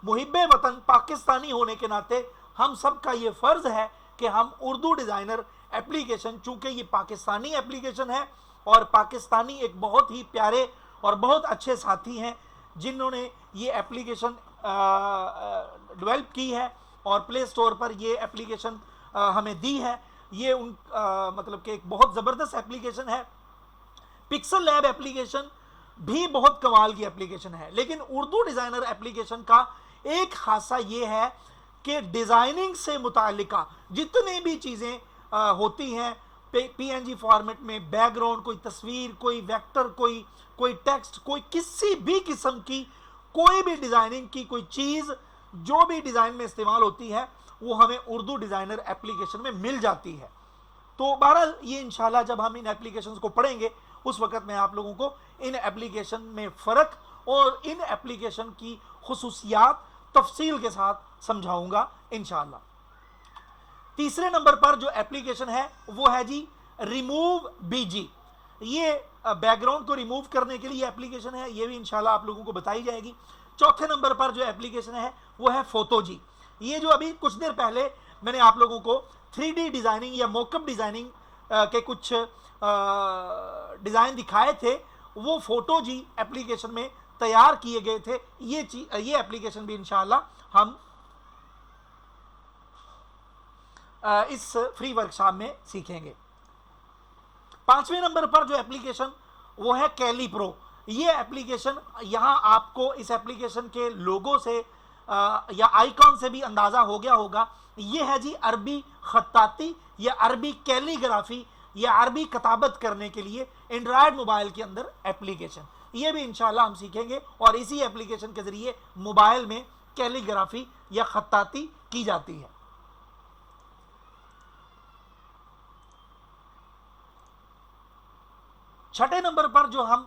محب وطن پاکستانی ہونے کے ناطے ہم سب کا یہ فرض ہے کہ ہم اردو ڈیزائنر اپلیکیشن, چونکہ یہ پاکستانی اپلیکیشن ہے اور پاکستانی ایک بہت ہی پیارے اور بہت اچھے ساتھی ہیں جنہوں نے یہ اپلیکیشن ڈیولپ کی ہے اور پلے سٹور پر یہ اپلیکیشن ہمیں دی ہے. یہ مطلب کہ ایک بہت زبردست اپلیکیشن ہے. پکسل لیب اپلیکیشن بھی بہت کمال کی اپلیکیشن ہے، لیکن اردو ڈیزائنر اپلیکیشن کا ایک خاصہ یہ ہے کہ ڈیزائننگ سے متعلقہ جتنے بھی چیزیں ہوتی ہیں پی این جی فارمیٹ میں، بیک گراؤنڈ، کوئی تصویر، کوئی ویکٹر، کوئی ٹیکسٹ، کوئی کسی بھی قسم کی کوئی بھی ڈیزائننگ کی کوئی چیز جو بھی ڈیزائن میں استعمال ہوتی ہے وہ ہمیں اردو ڈیزائنر اپلیکیشن میں مل جاتی ہے. تو بہرحال یہ انشاءاللہ جب ہم ان اپلیکیشنز کو پڑھیں گے اس وقت میں آپ لوگوں کو ان اپلیکیشن میں فرق اور ان اپلیکیشن کی خصوصیات تفصیل کے ساتھ سمجھاؤں گا انشاءاللہ. تیسرے نمبر پر جو اپلیکیشن ہے وہ ہے جی ریموو بی جی. یہ بیک گراؤنڈ کو ریموو کرنے کے لیے اپلیکیشن ہے، یہ بھی انشاءاللہ آپ لوگوں کو بتائی جائے گی. چوتھے نمبر پر جو اپلیکیشن ہے وہ ہے فوٹو جی. یہ جو ابھی کچھ دیر پہلے میں نے آپ لوگوں کو 3D ڈیزائننگ یا موک اپ ڈیزائننگ کے کچھ ڈیزائن دکھائے تھے، وہ فوٹو جی اپلیکیشن میں تیار کیے گئے تھے. یہ اپلیکیشن بھی انشاءاللہ ہم اس فری ورکشاپ میں سیکھیں گے. پانچویں نمبر پر جو اپلیکیشن وہ ہے کیلی پرو. یہ اپلیکیشن یہاں آپ کو اس اپلیکیشن کے لوگو سے یا آئیکن سے بھی اندازہ ہو گیا ہوگا. یہ ہے جی عربی خطاطی یا عربی کیلی گرافی یا عربی کتابت کرنے کے لیے اینڈرائڈ موبائل کے اندر اپلیکیشن. یہ بھی انشاءاللہ ہم سیکھیں گے اور اسی اپلیکیشن کے ذریعے موبائل میں کیلی گرافی یا خطاطی کی جاتی ہے. چھٹے نمبر پر جو ہم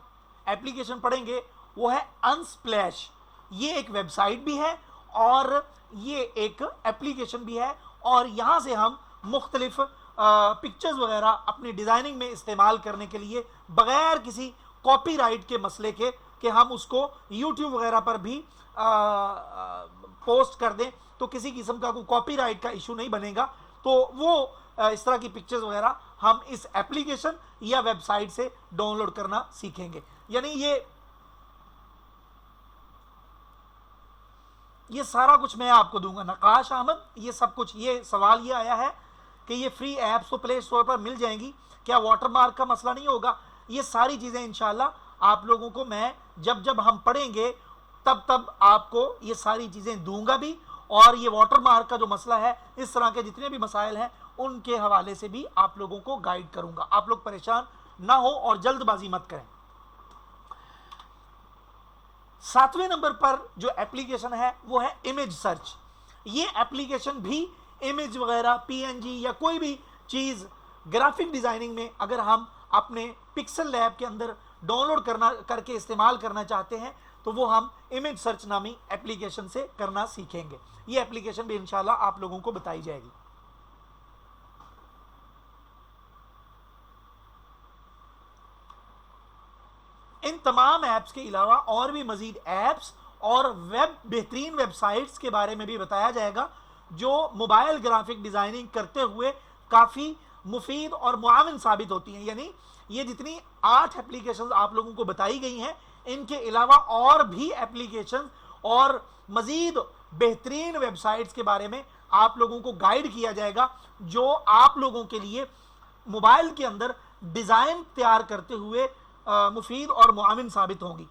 اپلیکیشن پڑھیں گے وہ ہے انسپلیش. یہ ایک ویب سائٹ بھی ہے اور یہ ایک اپلیکیشن بھی ہے، اور یہاں سے ہم مختلف پکچرز وغیرہ اپنی ڈیزائننگ میں استعمال کرنے کے لیے بغیر کسی کاپی رائٹ کے مسئلے کے کہ ہم اس کو یوٹیوب وغیرہ پر بھی پوسٹ کر دیں تو کسی قسم کا کوئی کاپی رائٹ کا ایشو نہیں بنے گا. تو وہ اس طرح کی پکچرز وغیرہ ہم اس اپلیکیشن یا ویب سائٹ سے ڈاؤن لوڈ کرنا سیکھیں گے. یعنی یہ سارا کچھ میں آپ کو دوں گا. نقاش احمد، یہ سب کچھ، یہ سوال یہ آیا ہے کہ یہ فری ایپس تو پلے اسٹور پر مل جائیں گی، کیا واٹر مارک کا مسئلہ نہیں ہوگا؟ یہ ساری چیزیں انشاءاللہ آپ لوگوں کو میں جب ہم پڑھیں گے تب آپ کو یہ ساری چیزیں دوں گا بھی، اور یہ واٹر مارک کا جو مسئلہ ہے، اس طرح کے جتنے بھی مسائل ہیں ان کے حوالے سے بھی آپ لوگوں کو گائیڈ کروں گا. آپ لوگ پریشان نہ ہو اور جلد بازی مت کریں. ساتویں نمبر پر جو اپلیکیشن ہے وہ ہے امیج سرچ. یہ اپلیکیشن بھی امیج وغیرہ پی این جی یا کوئی بھی چیز گرافک ڈیزائننگ میں اگر ہم اپنے پکسل لیب کے اندر ڈاؤن لوڈ کر کے استعمال کرنا چاہتے ہیں تو وہ ہم امیج سرچ نامی اپلیکیشن سے کرنا سیکھیں گے. یہ اپلیکیشن بھی انشاءاللہ آپ لوگوں کو بتائی جائے گی. ان تمام ایپس کے علاوہ اور بھی مزید ایپس اور بہترین ویب سائٹس کے بارے میں بھی بتایا جائے گا جو موبائل گرافک ڈیزائننگ کرتے ہوئے کافی مفید اور معاون ثابت ہوتی ہیں. یعنی یہ جتنی 8 اپلیکیشنز آپ لوگوں کو بتائی گئی ہیں، ان کے علاوہ اور بھی اپلیکیشنز اور مزید بہترین ویب سائٹس کے بارے میں آپ لوگوں کو گائیڈ کیا جائے گا جو آپ لوگوں کے لیے موبائل کے اندر ڈیزائن تیار کرتے ہوئے مفید اور معاون ثابت ہوں گی.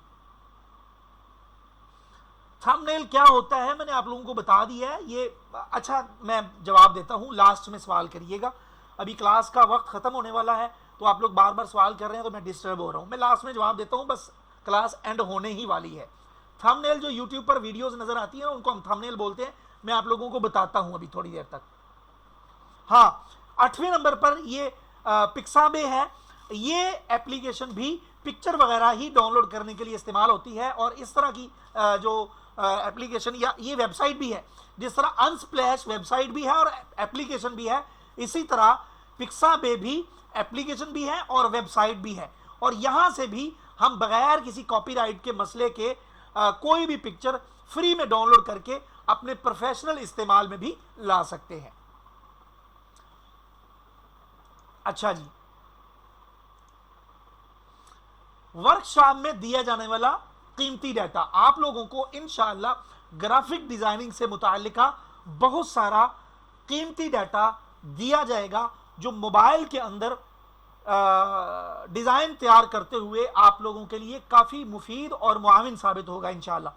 تھم نیل کیا ہوتا ہے میں نے آپ لوگوں کو بتا دیا ہے. یہ اچھا میں جواب دیتا ہوں، لاسٹ میں سوال کریے گا. ابھی کلاس کا وقت ختم ہونے والا ہے تو آپ لوگ بار بار سوال کر رہے ہیں تو میں ڈسٹرب ہو رہا ہوں. میں لاسٹ میں جواب دیتا ہوں، بس کلاس اینڈ ہونے ہی والی ہے. تھم نیل جو یوٹیوب پر ویڈیوز نظر آتی ہیں ان کو ہم تھم نیل بولتے ہیں. میں آپ لوگوں کو بتاتا ہوں ابھی تھوڑی دیر تک. ہاں، 8ویں نمبر پر یہ پکسابے ہے. یہ اپلیکیشن بھی پکچر وغیرہ ہی ڈاؤن لوڈ کرنے کے لیے استعمال ہوتی ہے، اور اس طرح کی جو اپلیکیشن یا یہ ویب سائٹ بھی ہے، جس طرح انسپلیش ویب سائٹ بھی ہے اور اپلیکیشن بھی ہے، اسی طرح پکسابے بھی اپلیکیشن بھی ہے اور ویب سائٹ بھی ہے. اور یہاں سے بھی ہم بغیر کسی کاپی رائٹ کے مسئلے کے کوئی بھی پکچر فری میں ڈاؤن لوڈ کر کے اپنے پروفیشنل استعمال میں بھی لا سکتے ہیں. اچھا جی، ورکشاپ میں دیا جانے والا قیمتی ڈیٹا. آپ لوگوں کو انشاءاللہ گرافک ڈیزائننگ سے متعلقہ بہت سارا قیمتی ڈیٹا دیا جائے گا جو موبائل کے اندر ڈیزائن تیار کرتے ہوئے آپ لوگوں کے لیے کافی مفید اور معاون ثابت ہوگا انشاءاللہ۔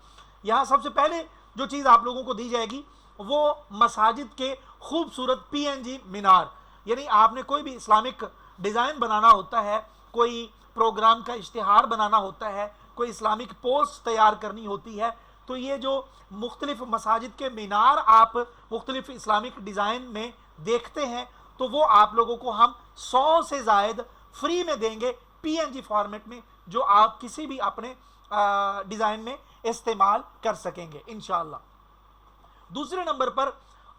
یہاں سب سے پہلے جو چیز آپ لوگوں کو دی جائے گی وہ مساجد کے خوبصورت پی این جی مینار، یعنی آپ نے کوئی بھی اسلامک ڈیزائن بنانا ہوتا ہے، کوئی پروگرام کا اشتہار بنانا ہوتا ہے، کوئی اسلامک پوسٹ تیار کرنی ہوتی ہے، تو یہ جو مختلف مساجد کے مینار آپ مختلف اسلامک ڈیزائن میں دیکھتے ہیں تو وہ آپ لوگوں کو ہم 100 سے زائد فری میں دیں گے پی این جی فارمیٹ میں، جو آپ کسی بھی اپنے ڈیزائن میں استعمال کر سکیں گے انشاءاللہ۔ دوسرے نمبر پر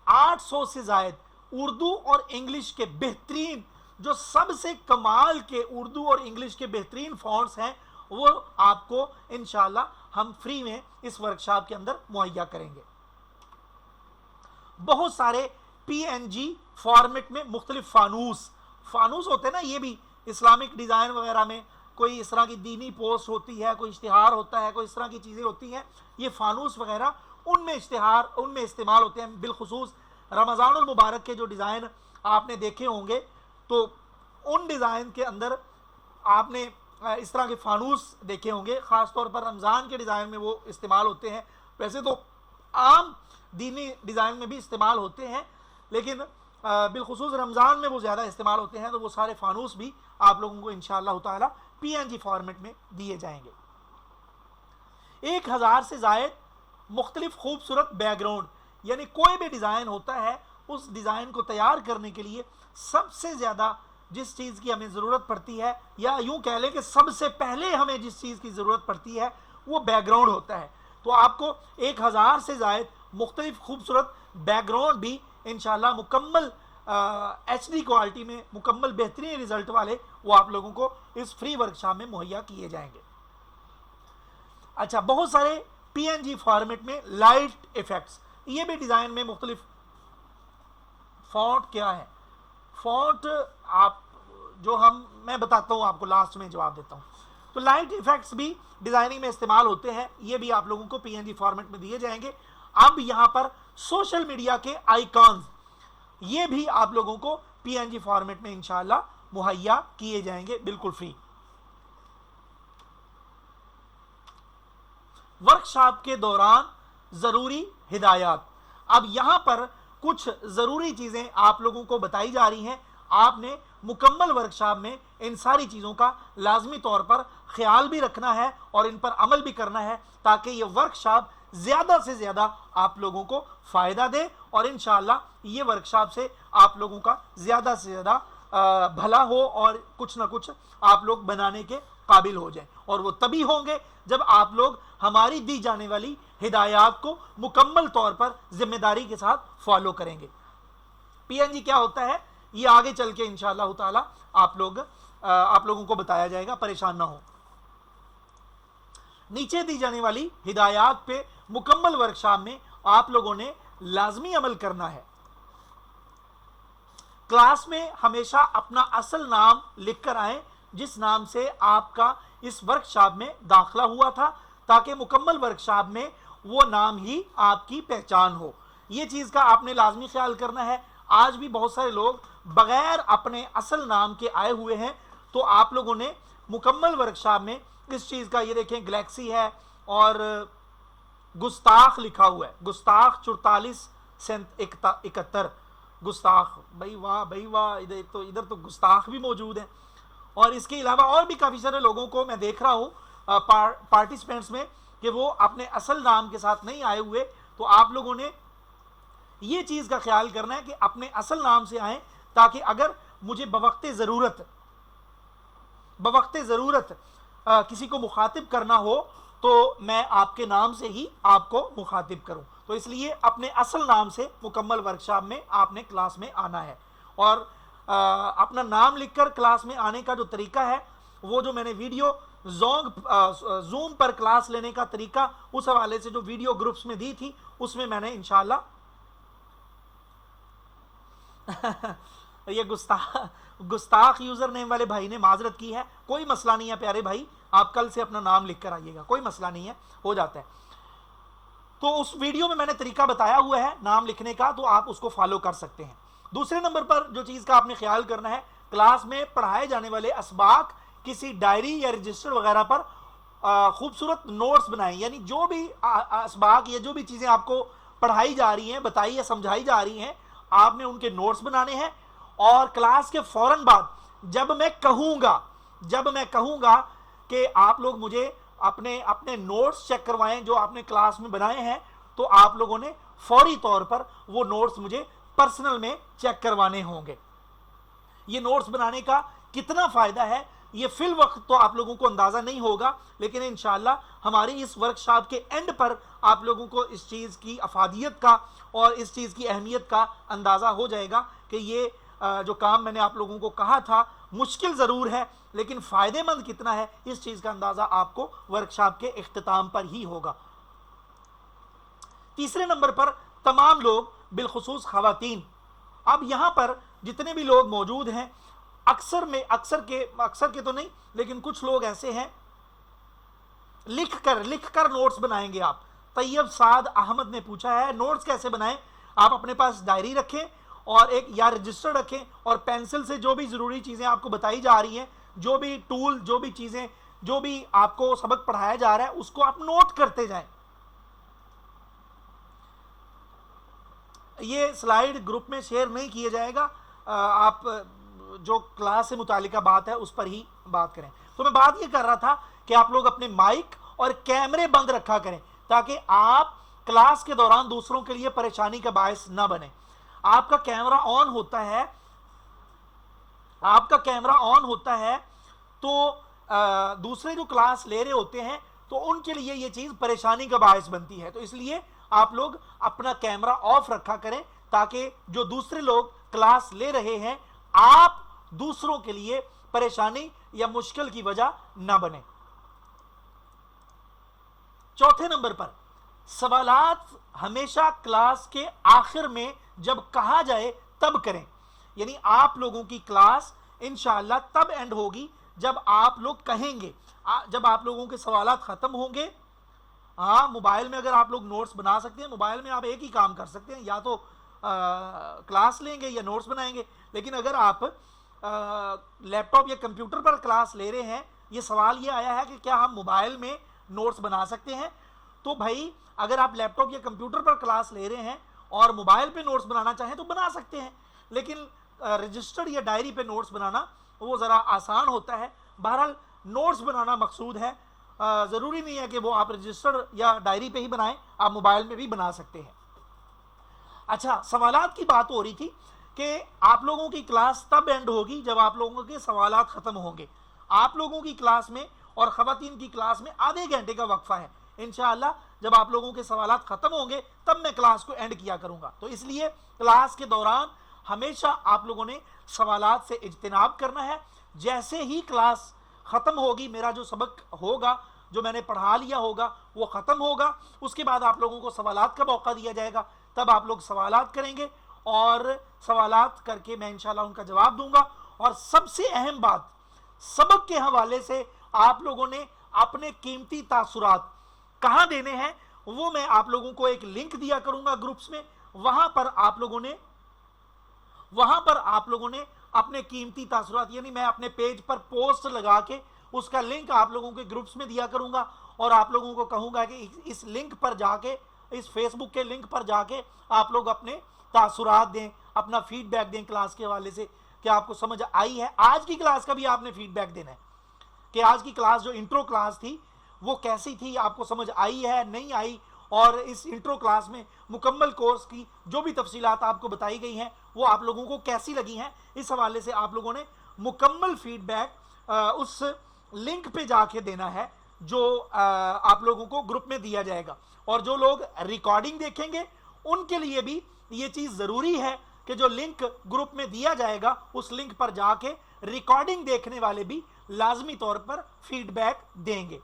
800 سے زائد اردو اور انگلش کے بہترین، جو سب سے کمال کے اردو اور انگلش کے بہترین فونٹس ہیں، وہ آپ کو انشاءاللہ ہم فری میں اس ورکشاپ کے اندر مہیا کریں گے۔ بہت سارے پی این جی فارمیٹ میں مختلف فانوس ہوتے ہیں نا، یہ بھی اسلامک ڈیزائن وغیرہ میں کوئی اس طرح کی دینی پوسٹ ہوتی ہے، کوئی اشتہار ہوتا ہے، کوئی اس طرح کی چیزیں ہوتی ہیں، یہ فانوس وغیرہ ان میں استعمال ہوتے ہیں۔ بالخصوص رمضان المبارک کے جو ڈیزائن آپ نے دیکھے ہوں گے تو ان ڈیزائن کے اندر آپ نے اس طرح کے فانوس دیکھے ہوں گے، خاص طور پر رمضان کے ڈیزائن میں وہ استعمال ہوتے ہیں۔ ویسے تو عام دینی ڈیزائن میں بھی استعمال ہوتے ہیں، لیکن بالخصوص رمضان میں وہ زیادہ استعمال ہوتے ہیں، تو وہ سارے فانوس بھی آپ لوگوں کو انشاءاللہ تعالی پی این جی فارمیٹ میں دیے جائیں گے۔ 1000 سے زائد مختلف خوبصورت بیک گراؤنڈ، یعنی کوئی بھی ڈیزائن ہوتا ہے اس ڈیزائن کو تیار کرنے کے لیے سب سے زیادہ جس چیز کی ہمیں ضرورت پڑتی ہے، یا یوں کہہ لیں کہ سب سے پہلے ہمیں جس چیز کی ضرورت پڑتی ہے وہ بیک گراؤنڈ ہوتا ہے۔ تو آپ کو 1000 سے زائد مختلف خوبصورت بیک گراؤنڈ بھی انشاءاللہ مکمل ایچ ڈی کوالٹی میں، مکمل بہترین رزلٹ والے، وہ آپ لوگوں کو اس فری ورکشاپ میں مہیا کیے جائیں گے۔ اچھا، بہت سارے پی این جی فارمیٹ میں لائٹ ایفیکٹس، یہ بھی ڈیزائن میں مختلف فونٹ کیا ہے، فونٹ آپ جو میں بتاتا ہوں آپ کو، لاسٹ میں جواب دیتا ہوں۔ تو لائٹ ایفیکٹس بھی ڈیزائننگ میں استعمال ہوتے ہیں، یہ بھی آپ لوگوں کو پی این جی فارمیٹ میں دیے جائیں گے۔ اب یہاں پر سوشل میڈیا کے آئیکانز، یہ بھی آپ لوگوں کو پی این جی فارمیٹ میں انشاءاللہ مہیا کیے جائیں گے بالکل فری۔ ورکشاپ کے دوران ضروری ہدایات، اب یہاں پر کچھ ضروری چیزیں آپ لوگوں کو بتائی جا رہی ہیں، آپ نے مکمل ورکشاپ میں ان ساری چیزوں کا لازمی طور پر خیال بھی رکھنا ہے اور ان پر عمل بھی کرنا ہے، تاکہ یہ ورکشاپ زیادہ سے زیادہ آپ لوگوں کو فائدہ دے اور انشاءاللہ یہ ورکشاپ سے آپ لوگوں کا زیادہ سے زیادہ بھلا ہو اور کچھ نہ کچھ آپ لوگ بنانے کے قابل ہو جائیں، اور وہ تبھی ہوں گے جب آپ لوگ ہماری دی جانے والی ہدایات کو مکمل طور پر ذمہ داری کے ساتھ فالو کریں گے۔ پی این جی کیا ہوتا ہے یہ آگے چل کے انشاءاللہ تعالی آپ لوگوں کو بتایا جائے گا، پریشان نہ ہو۔ نیچے دی جانے والی ہدایات پہ مکمل ورکشاپ میں آپ لوگوں نے لازمی عمل کرنا ہے۔ کلاس میں ہمیشہ اپنا اصل نام لکھ کر آئیں، جس نام سے آپ کا اس ورکشاپ میں داخلہ ہوا تھا، تاکہ مکمل ورکشاپ میں وہ نام ہی آپ کی پہچان ہو۔ یہ چیز کا آپ نے لازمی خیال کرنا ہے۔ آج بھی بہت سارے لوگ بغیر اپنے اصل نام کے آئے ہوئے ہیں، تو آپ لوگوں نے مکمل ورکشاپ میں اس چیز کا، یہ دیکھیں گلیکسی ہے اور گستاخ لکھا ہوا ہے، گستاخ 4471 گستاخ، بھائی واہ بھائی واہ، ادھر تو گستاخ بھی موجود ہیں۔ اور اس کے علاوہ اور بھی کافی سارے لوگوں کو میں دیکھ رہا ہوں پارٹیسپینٹس میں کہ وہ اپنے اصل نام کے ساتھ نہیں آئے ہوئے، تو آپ لوگوں نے یہ چیز کا خیال کرنا ہے کہ اپنے اصل نام سے آئیں، تاکہ اگر مجھے بوقت ضرورت کسی کو مخاطب کرنا ہو تو میں آپ کے نام سے ہی آپ کو مخاطب کروں۔ تو اس لیے اپنے اصل نام سے مکمل ورکشاپ میں آپ نے کلاس میں آنا ہے، اور اپنا نام لکھ کر کلاس میں آنے کا جو طریقہ ہے، وہ جو میں نے ویڈیو زوم پر کلاس لینے کا طریقہ اس حوالے سے جو ویڈیو گروپس میں دی تھی، اس میں میں نے انشاءاللہ یہ گستاخ یوزر نیم والے بھائی نے معذرت کی ہے، کوئی مسئلہ نہیں ہے پیارے بھائی، آپ کل سے اپنا نام لکھ کر آئیے گا، کوئی مسئلہ نہیں ہے، ہو جاتا ہے۔ تو اس ویڈیو میں نے طریقہ بتایا ہوا ہے نام لکھنے کا، تو آپ اس کو فالو کر سکتے ہیں۔ دوسرے نمبر پر جو چیز کا آپ نے خیال کرنا ہے، کلاس میں پڑھائے جانے والے اسباق کسی ڈائری یا رجسٹر وغیرہ پر خوبصورت نوٹس بنائیں. یعنی جو بھی اسباق یا جو بھی چیزیں آپ کو پڑھائی جا رہی ہیں, بتائی یا سمجھائی جا رہی ہیں, آپ نے ان کے نوٹس بنانے ہیں. اور کلاس کے فوراً بعد جب میں کہوں گا کہ آپ لوگ مجھے اپنے نوٹس چیک کروائیں جو آپ نے کلاس میں بنائے ہیں, تو آپ لوگوں نے فوری طور پر وہ نوٹس مجھے پرسنل میں چیک کروانے ہوں گے. یہ نوٹس بنانے کا کتنا فائدہ ہے یہ فی الوقت تو آپ لوگوں کو اندازہ نہیں ہوگا, لیکن انشاءاللہ ہماری اس ورکشاپ کے اینڈ پر آپ لوگوں کو اس چیز کی افادیت کا اور اس چیز کی اہمیت کا اندازہ ہو جائے گا کہ یہ جو کام میں نے آپ لوگوں کو کہا تھا مشکل ضرور ہے لیکن فائدہ مند کتنا ہے, اس چیز کا اندازہ آپ کو ورکشاپ کے اختتام پر ہی ہوگا. تیسرے نمبر پر تمام لوگ بالخصوص خواتین. اب یہاں پر جتنے بھی لوگ موجود ہیں, اکثر کے تو نہیں لیکن کچھ لوگ ایسے ہیں لکھ کر نوٹس بنائیں گے. آپ طیب سعد احمد نے پوچھا ہے نوٹس کیسے بنائیں. آپ اپنے پاس ڈائری رکھیں اور ایک یا رجسٹر رکھیں اور پینسل سے جو بھی ضروری چیزیں آپ کو بتائی جا رہی ہیں, جو بھی ٹول, جو بھی چیزیں, جو بھی آپ کو سبق پڑھایا جا رہا ہے اس کو آپ نوٹ کرتے جائیں. یہ سلائیڈ گروپ میں شیئر نہیں کیا جائے گا, آپ جو کلاس سے متعلقہ بات ہے اس پر ہی بات کریں. تو میں بات یہ کر رہا تھا کہ آپ لوگ اپنے مائک اور کیمرے بند رکھا کریں تاکہ آپ کلاس کے دوران دوسروں کے لیے پریشانی کا باعث نہ بنے. آپ کا کیمرہ آن ہوتا ہے تو دوسرے جو کلاس لے رہے ہوتے ہیں تو ان کے لیے یہ چیز پریشانی کا باعث بنتی ہے. تو اس لیے آپ لوگ اپنا کیمرہ آف رکھا کریں تاکہ جو دوسرے لوگ کلاس لے رہے ہیں آپ دوسروں کے لیے پریشانی یا مشکل کی وجہ نہ بنے. چوتھے نمبر پر سوالات ہمیشہ کلاس کے آخر میں جب کہا جائے تب کریں. یعنی آپ لوگوں کی کلاس انشاءاللہ تب اینڈ ہوگی جب آپ لوگ کہیں گے, جب آپ لوگوں کے سوالات ختم ہوں گے. ہاں, موبائل میں اگر آپ لوگ نوٹس بنا سکتے ہیں, موبائل میں آپ ایک ہی کام کر سکتے ہیں, یا تو کلاس لیں گے یا نوٹس بنائیں گے. لیکن اگر آپ لیپ ٹاپ یا کمپیوٹر پر کلاس لے رہے ہیں, یہ سوال یہ آیا ہے کہ کیا ہم موبائل میں نوٹس بنا سکتے ہیں. تو بھائی اگر آپ لیپ ٹاپ یا کمپیوٹر پر کلاس لے رہے ہیں اور موبائل پہ نوٹس بنانا چاہیں تو بنا سکتے ہیں, لیکن رجسٹر یا ڈائری پہ نوٹس بنانا وہ ذرا آسان ہوتا ہے. بہرحال نوٹس بنانا مقصود ہے, ضروری نہیں ہے کہ وہ آپ رجسٹر یا ڈائری پہ ہی بنائیں, آپ موبائل میں بھی بنا سکتے ہیں. اچھا, سوالات کی بات ہو رہی تھی کہ آپ لوگوں کی کلاس تب اینڈ ہوگی جب آپ لوگوں کے سوالات ختم ہوں گے. آپ لوگوں کی کلاس میں اور خواتین کی کلاس میں آدھے گھنٹے کا وقفہ ہے. انشاءاللہ جب آپ لوگوں کے سوالات ختم ہوں گے تب میں کلاس کو اینڈ کیا کروں گا. تو اس لیے کلاس کے دوران ہمیشہ آپ لوگوں نے سوالات سے اجتناب کرنا ہے. جیسے ہی کلاس ختم ہوگی, میرا جو سبق ہوگا, جو میں نے پڑھا لیا ہوگا وہ ختم ہوگا, اس کے بعد آپ لوگوں کو سوالات کا موقع دیا جائے گا. تب آپ لوگ سوالات کریں گے اور سوالات کر کے میں انشاءاللہ ان کا جواب دوں گا. اور سب سے اہم بات, سبق کے حوالے سے آپ لوگوں نے اپنے قیمتی تاثرات کہاں دینے ہیں وہ میں آپ لوگوں کو ایک لنک دیا کروں گا گروپس میں. وہاں پر آپ لوگوں نے اپنے قیمتی تاثرات, یعنی میں اپنے پیج پر پوسٹ لگا کے اس کا لنک آپ لوگوں کے گروپس میں دیا کروں گا اور آپ لوگوں کو کہوں گا کہ اس لنک پر جا کے, اس فیس بک کے لنک پر جا کے آپ لوگ اپنے تاثرات دیں, اپنا فیڈ بیک دیں کلاس کے حوالے سے کہ آپ کو سمجھ آئی ہے. آج کی کلاس کا بھی آپ نے فیڈ بیک دینا ہے کہ آج کی کلاس جو انٹرو کلاس تھی وہ کیسی تھی, آپ کو سمجھ آئی ہے نہیں آئی, اور اس انٹرو کلاس میں مکمل کورس کی جو بھی تفصیلات آپ کو بتائی گئی ہیں وہ آپ لوگوں کو کیسی لگی ہیں. اس حوالے سے آپ لوگوں نے مکمل فیڈ بیک اس لنک پہ جا کے دینا ہے جو آپ لوگوں کو گروپ میں دیا جائے گا. اور جو لوگ ریکارڈنگ دیکھیں گے ان کے لیے بھی یہ چیز ضروری ہے کہ جو لنک گروپ میں دیا جائے گا اس لنک پر جا کے ریکارڈنگ دیکھنے والے بھی لازمی طور پر فیڈ بیک دیں گے.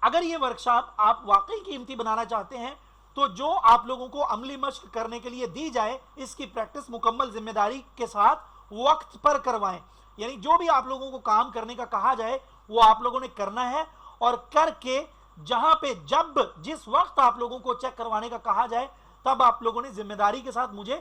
اگر یہ ورکشاپ آپ واقعی قیمتی بنانا چاہتے ہیں تو جو آپ لوگوں کو عملی مشق کرنے کے لیے دی جائے اس کی پریکٹس مکمل ذمہ داری کے ساتھ وقت پر کروائیں. یعنی جو بھی آپ لوگوں کو کام کرنے کا کہا جائے وہ آپ لوگوں نے کرنا ہے, اور کر کے جہاں پہ جب جس وقت آپ لوگوں کو چیک کروانے کا کہا جائے تب آپ لوگوں نے ذمہ داری کے ساتھ مجھے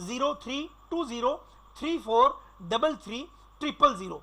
0320343300।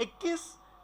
21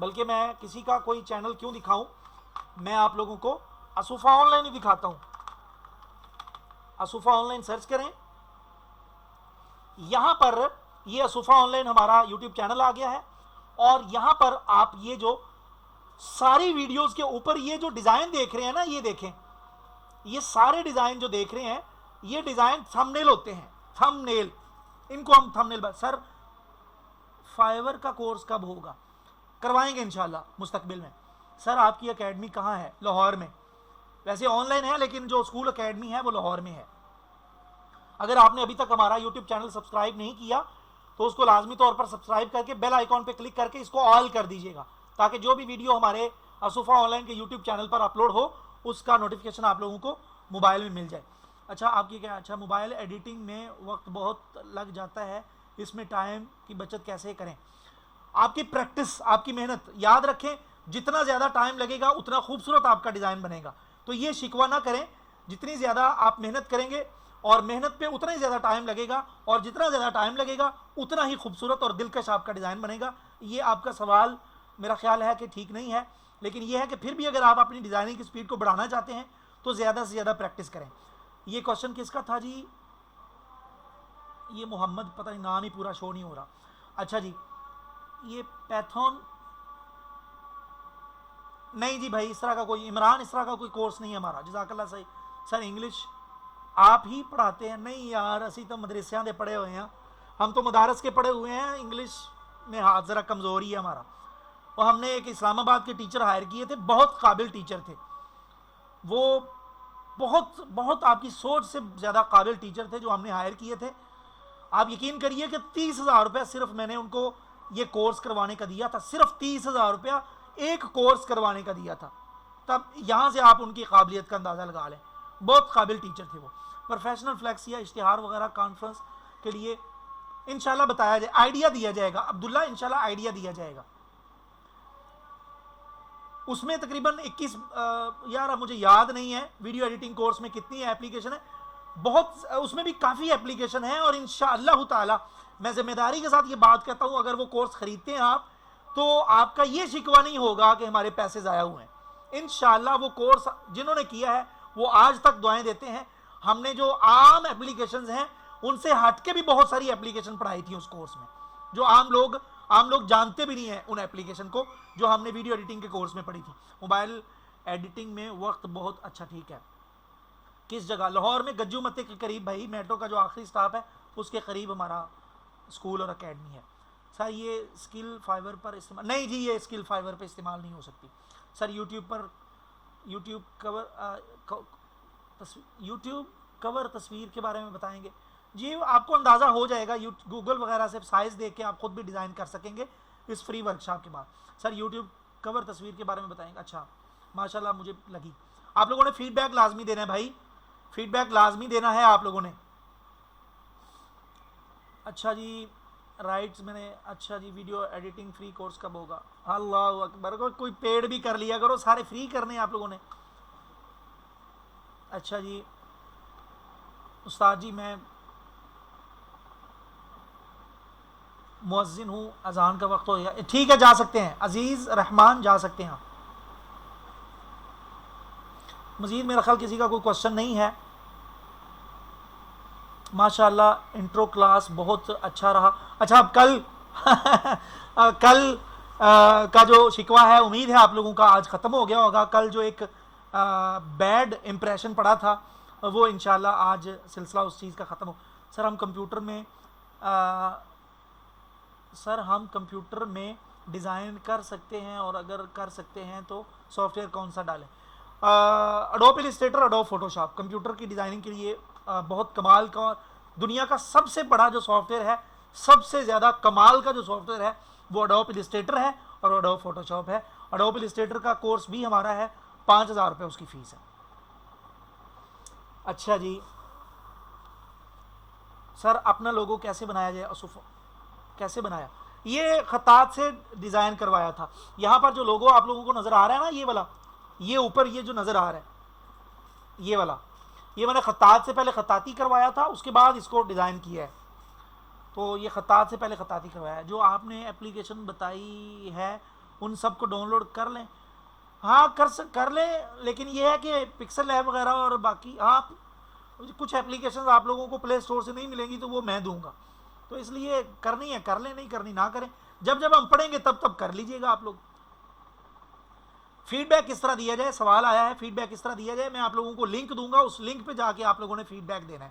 بلکہ میں کسی کا کوئی چینل کیوں دکھاؤں, میں آپ لوگوں کو اسوفا آن لائن ہی دکھاتا ہوں. اسوفا آن لائن سرچ کریں, یہاں پر یہ اسوفا آن لائن ہمارا یوٹیوب چینل آ گیا ہے, اور یہاں پر آپ یہ جو ساری ویڈیوز کے اوپر یہ جو ڈیزائن دیکھ رہے ہیں نا, یہ دیکھیں, یہ سارے ڈیزائن جو دیکھ رہے ہیں یہ ڈیزائن تھم نیل ہوتے ہیں. تھم نیل, ان کو ہم تھم نیل. سر فائیور کا کورس کب ہوگا؟ کروائیں گے انشاءاللہ مستقبل میں. سر آپ کی اکیڈمی کہاں ہے؟ لاہور میں. ویسے آن لائن ہے لیکن جو اسکول اکیڈمی ہے وہ لاہور میں ہے. اگر آپ نے ابھی تک ہمارا یوٹیوب چینل سبسکرائب نہیں کیا تو اس کو لازمی طور پر سبسکرائب کر کے بیل آئیکن پہ کلک کر کے اس کو آل کر دیجیے گا, تاکہ جو بھی ویڈیو ہمارے اسوفا آن لائن کے یوٹیوب چینل پر اپلوڈ ہو اس کا نوٹیفیکیشن آپ لوگوں کو موبائل میں مل جائے. اچھا آپ کی کیا, اچھا موبائل ایڈیٹنگ میں وقت بہت لگ جاتا ہے, اس میں ٹائم کی بچت کیسے کریں؟ آپ کی پریکٹس, آپ کی محنت, یاد رکھیں جتنا زیادہ ٹائم لگے گا اتنا خوبصورت آپ کا ڈیزائن بنے گا. تو یہ شکوہ نہ کریں, جتنی زیادہ آپ محنت کریں گے اور محنت پہ اتنا ہی زیادہ ٹائم لگے گا, اور جتنا زیادہ ٹائم لگے گا اتنا ہی خوبصورت اور دلکش آپ کا ڈیزائن بنے گا. یہ آپ کا سوال میرا خیال ہے کہ ٹھیک نہیں ہے, لیکن یہ ہے کہ پھر بھی اگر آپ اپنی ڈیزائننگ کی سپیڈ کو بڑھانا چاہتے ہیں تو زیادہ سے زیادہ پریکٹس کریں. یہ کوشچن کس کا تھا جی؟ یہ محمد, پتہ نہیں نام ہی پورا شو نہیں ہو رہا. اچھا جی, یہ پیتھون نہیں جی بھائی, اس طرح کا کوئی عمران, اس طرح کا کوئی کورس نہیں ہے ہمارا. جزاک اللہ صحیح. سر انگلش آپ ہی پڑھاتے ہیں؟ نہیں یار, اسی تو مدرسیاں دے پڑھے ہوئے ہیں, ہم تو مدارس کے پڑھے ہوئے ہیں, انگلش میں ہاتھ ذرا کمزوری ہے ہمارا. اور ہم نے ایک اسلام آباد کے ٹیچر ہائر کیے تھے, بہت قابل ٹیچر تھے وہ, بہت بہت آپ کی سوچ سے زیادہ قابل ٹیچر تھے جو ہم نے ہائر کیے تھے. آپ یقین کریے کہ 30,000 روپیہ صرف میں نے ان کو یہ کورس کروانے کا دیا تھا, صرف 30,000 روپیہ ایک کورس کروانے کا دیا تھا. تب یہاں سے آپ ان کی قابلیت کا اندازہ لگا لیں, بہت قابل ٹیچر تھے وہ. پروفیشنل فلیکس یا اشتہار وغیرہ کانفرنس کے لیے انشاءاللہ بتایا جائے, آئیڈیا دیا جائے گا عبداللہ, انشاءاللہ آئیڈیا دیا جائے گا. اس میں تقریباً 21 یار مجھے یاد نہیں ہے ویڈیو ایڈیٹنگ کورس میں کتنی ایپلیکیشن ہے, بہت, اس میں بھی کافی ایپلیکیشن ہے. اور انشاءاللہ تعالی میں ذمہ داری کے ساتھ یہ بات کہتا ہوں, اگر وہ کورس خریدتے ہیں آپ تو آپ کا یہ شکوہ نہیں ہوگا کہ ہمارے پیسے ضائع ہوئے ہیں. انشاءاللہ وہ کورس جنہوں نے کیا ہے وہ آج تک دعائیں دیتے ہیں. ہم نے جو عام ایپلیکیشنز ہیں ان سے ہٹ کے بھی بہت ساری ایپلیکیشن پڑھائی تھی اس کورس میں, جو عام لوگ جانتے بھی نہیں ہیں ان ایپلیکیشن کو, جو ہم نے ویڈیو ایڈیٹنگ کے کورس میں پڑھی تھی. موبائل ایڈیٹنگ میں وقت بہت اچھا, ٹھیک ہے. کس جگہ؟ لاہور میں گجو متے کے قریب بھائی, میٹرو کا جو آخری سٹاپ ہے اس کے قریب ہمارا اسکول اور اکیڈمی ہے. سر یہ اسکل فائیور پر استعمال نہیں جی, یہ اسکل فائیور پہ استعمال نہیں ہو سکتی. سر یوٹیوب کور تصویر کے بارے میں بتائیں گے جی. آپ کو اندازہ ہو جائے گا, گوگل وغیرہ سے سائز دیکھ کے آپ خود بھی ڈیزائن کر سکیں گے اس فری ورکشاپ کے بعد. سر یوٹیوب کور تصویر کے بارے میں بتائیں گے. اچھا ماشاءاللہ, مجھے لگی. آپ لوگوں نے فیڈ بیک لازمی دینا ہے بھائی, فیڈ بیک لازمی دینا ہے آپ لوگوں نے. اچھا جی رائٹس میں نے, اچھا جی ویڈیو ایڈیٹنگ فری کورس کب ہوگا؟ اللہ اکبر, کوئی پیڈ بھی کر لیا کرو, سارے فری کرنے ہیں آپ لوگوں نے. اچھا جی استاد جی میں مؤذن ہوں, اذان کا وقت ہو گیا. ٹھیک ہے جا سکتے ہیں عزیز رحمان, جا سکتے ہیں. مزید میرا خیال کسی کا کوئی کوشچن نہیں ہے. ماشاءاللہ انٹرو کلاس بہت اچھا رہا. اچھا اب کل کا جو شکوہ ہے امید ہے آپ لوگوں کا آج ختم ہو گیا ہوگا. کل جو ایک بیڈ امپریشن پڑا تھا وہ انشاءاللہ آج سلسلہ اس چیز کا ختم ہو. سر ہم کمپیوٹر میں ڈیزائن کر سکتے ہیں, اور اگر کر سکتے ہیں تو سافٹ ویئر کون سا ڈالیں؟ اڈوب السٹریٹر, اڈوب فوٹوشاپ کمپیوٹر کی ڈیزائننگ کے لیے بہت کمال کا, دنیا کا سب سے بڑا جو سافٹ ویئر ہے, سب سے زیادہ کمال کا جو سافٹ ویئر ہے وہ اڈوب السٹریٹر ہے اور اڈوب فوٹوشاپ ہے. اڈوب السٹریٹر کا کورس بھی ہمارا ہے, 5,000 روپے اس کی فیس ہے. اچھا جی سر اپنا لوگو کیسے بنایا جائے؟ کیسے بنایا؟ یہ خطاط سے ڈیزائن کروایا تھا. یہاں پر جو لوگو آپ لوگوں کو نظر آ رہا ہے نا, یہ والا, یہ اوپر یہ جو نظر آ رہا ہے یہ والا, یہ میں نے خطاط سے پہلے خطاطی کروایا تھا, اس کے بعد اس کو ڈیزائن کیا ہے. تو یہ خطاط سے پہلے خطاطی کروایا ہے. جو آپ نے اپلیکیشن بتائی ہے ان سب کو ڈاؤن لوڈ کر لیں. ہاں کر لیں, لیکن یہ ہے کہ پکسل لیب وغیرہ اور باقی ہاں کچھ اپلیکیشنز آپ لوگوں کو پلے اسٹور سے نہیں ملیں گی تو وہ میں دوں گا, تو اس لیے کرنی ہے کر لیں, نہیں کرنی نہ کریں. جب ہم پڑھیں گے تب کر لیجئے گا آپ لوگ. فیڈ بیک کس طرح دیا جائے, سوال آیا ہے فیڈ بیک کس طرح دیا جائے. میں آپ لوگوں کو لنک دوں گا, اس لنک پہ جا کے آپ لوگوں نے فیڈ بیک دینا ہے.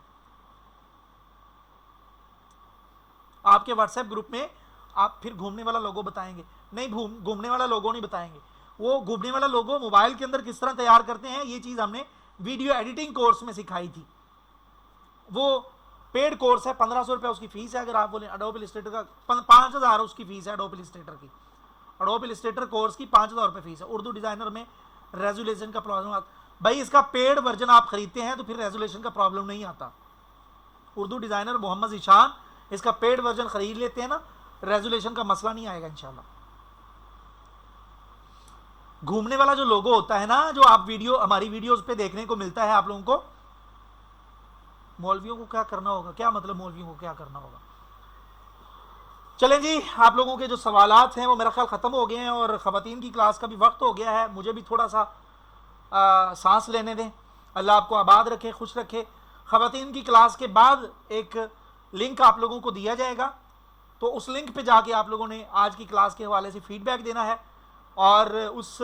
آپ کے واٹس ایپ گروپ میں آپ پھر گھومنے والا لوگو بتائیں گے, نہیں گھومنے والا لوگو نہیں بتائیں گے. وہ گھومنے والا لوگو موبائل کے اندر کس طرح تیار کرتے ہیں, یہ چیز ہم نے ویڈیو ایڈیٹنگ کورس میں سکھائی تھی. وہ پیڈ کورس ہے, 1500 روپے اس کی فیس ہے. اگر آپ بولیں اڈوب السٹریٹر کا 5000 اس کی فیس ہے. اڈوب السٹریٹر کی, اڈوب السٹریٹر کورس کی 5000 روپے فیس ہے. اردو ڈیزائنر میں ریزولیشن کا پرابلم آتا, بھائی اس کا پیڈ ورژن آپ خریدتے ہیں تو پھر ریزولیشن کا پرابلم نہیں آتا. اردو ڈیزائنر محمد ذیشان اس کا پیڈ ورژن خرید لیتے ہیں نا, ریزولیشن کا مسئلہ نہیں آئے گا انشاءاللہ. گھومنے والا جو لوگو ہوتا ہے نا, جو آپ ویڈیو ہماری ویڈیوز پہ دیکھنے کو ملتا ہے آپ لوگوں کو, مولویوں کو کیا کرنا ہوگا, کیا مطلب مولویوں کو کیا کرنا ہوگا. چلیں جی, آپ لوگوں کے جو سوالات ہیں وہ میرا خیال ختم ہو گئے ہیں, اور خواتین کی کلاس کا بھی وقت ہو گیا ہے. مجھے بھی تھوڑا سا سانس لینے دیں. اللہ آپ کو آباد رکھے, خوش رکھے. خواتین کی کلاس کے بعد ایک لنک آپ لوگوں کو دیا جائے گا, تو اس لنک پہ جا کے آپ لوگوں نے آج کی کلاس کے حوالے سے فیڈ بیک دینا ہے, اور اس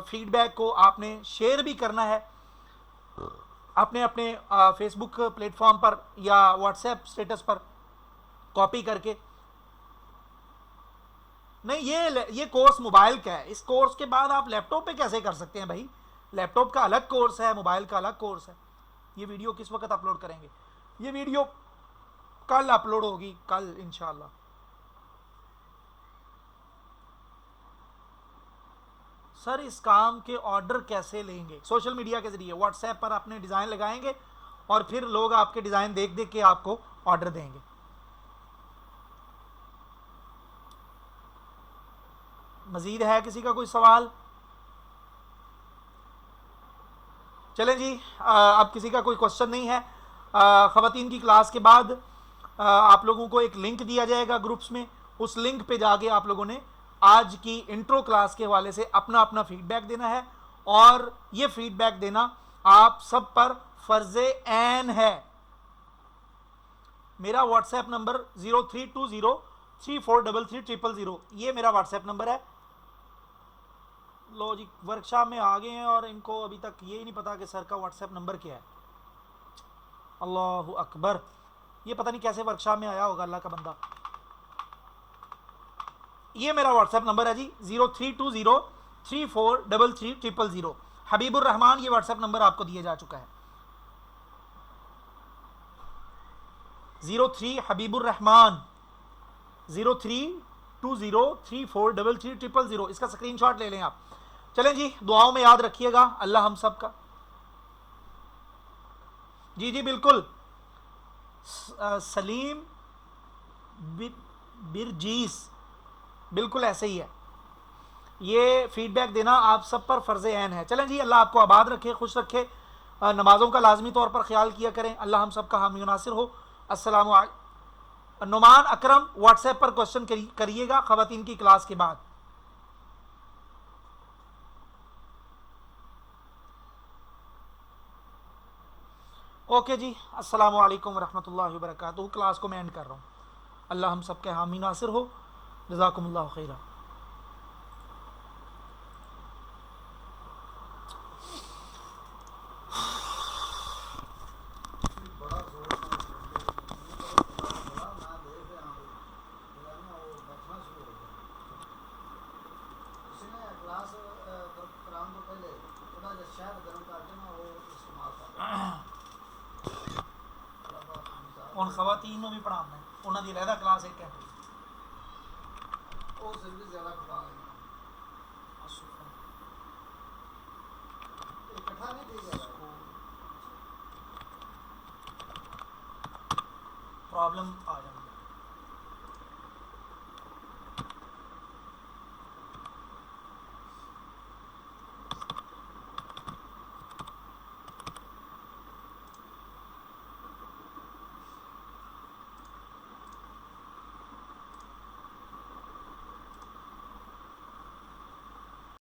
فیڈ بیک کو آپ نے شیئر بھی کرنا ہے اپنے فیس بک پلیٹ فارم پر یا واٹس ایپ اسٹیٹس پر کاپی کر کے. نہیں, یہ کورس موبائل کا ہے. اس کورس کے بعد آپ لیپ ٹاپ پہ کیسے کر سکتے ہیں بھائی, لیپ ٹاپ کا الگ کورس ہے, موبائل کا الگ کورس ہے. یہ ویڈیو کس وقت اپلوڈ کریں گے, یہ ویڈیو کل اپلوڈ ہوگی, کل انشاءاللہ. سر اس کام کے آرڈر کیسے لیں گے, سوشل میڈیا کے ذریعے واٹس ایپ پر اپنے ڈیزائن لگائیں گے اور پھر لوگ آپ کے ڈیزائن دیکھ دیکھ کے آپ کو آرڈر دیں گے. مزید ہے کسی کا کوئی سوال؟ چلیں جی, اب کسی کا کوئی کوشچن نہیں ہے. خواتین کی کلاس کے بعد آپ لوگوں کو ایک لنک دیا جائے گا گروپس میں, اس لنک پہ جا کے آپ لوگوں نے آج کی انٹرو کلاس کے حوالے سے اپنا فیڈ بیک دینا ہے, اور یہ فیڈ بیک دینا آپ سب پر فرض عین ہے. میرا واٹس ایپ نمبر 0320343300, یہ میرا واٹس ایپ نمبر ہے. لو جی, ورکشاپ میں آ گئے ہیں اور ان کو ابھی تک یہ نہیں پتا کہ سر کا واٹس ایپ نمبر کیا ہے. اللہ اکبر, یہ پتہ نہیں کیسے ورکشاپ میں آیا ہوگا اللہ کا بندہ. یہ میرا واٹس ایپ نمبر ہے جی, 0320343300. حبیب الرحمان, یہ واٹس ایپ نمبر آپ کو دیا جا چکا ہے. 03 حبیب الرحمان 0320343300. اس کا اسکرین شاٹ لے لیں آپ. چلیں جی, دعاؤں میں یاد رکھیے گا اللہ ہم سب کا. جی جی بالکل, سلیم برجیس, بالکل ایسے ہی ہے. یہ فیڈ بیک دینا آپ سب پر فرض عین ہے. چلیں جی, اللہ آپ کو آباد رکھے, خوش رکھے. نمازوں کا لازمی طور پر خیال کیا کریں. اللہ ہم سب کا حامی و ناصر ہو. السلام علیکم. نعمان اکرم واٹس ایپ پر کوشچن کریے گا خواتین کی کلاس کے بعد. اوکے جی, السلام علیکم ورحمۃ اللہ وبرکاتہ. کلاس کو میں اینڈ کر رہا ہوں. اللہ ہم سب کے حامی ناصر ہو. جزاکم اللہ خیرہ. ان خواتین بھی پڑھانا ہے, انہوں کی علیحدہ کلاس ایک ہے. پرابلم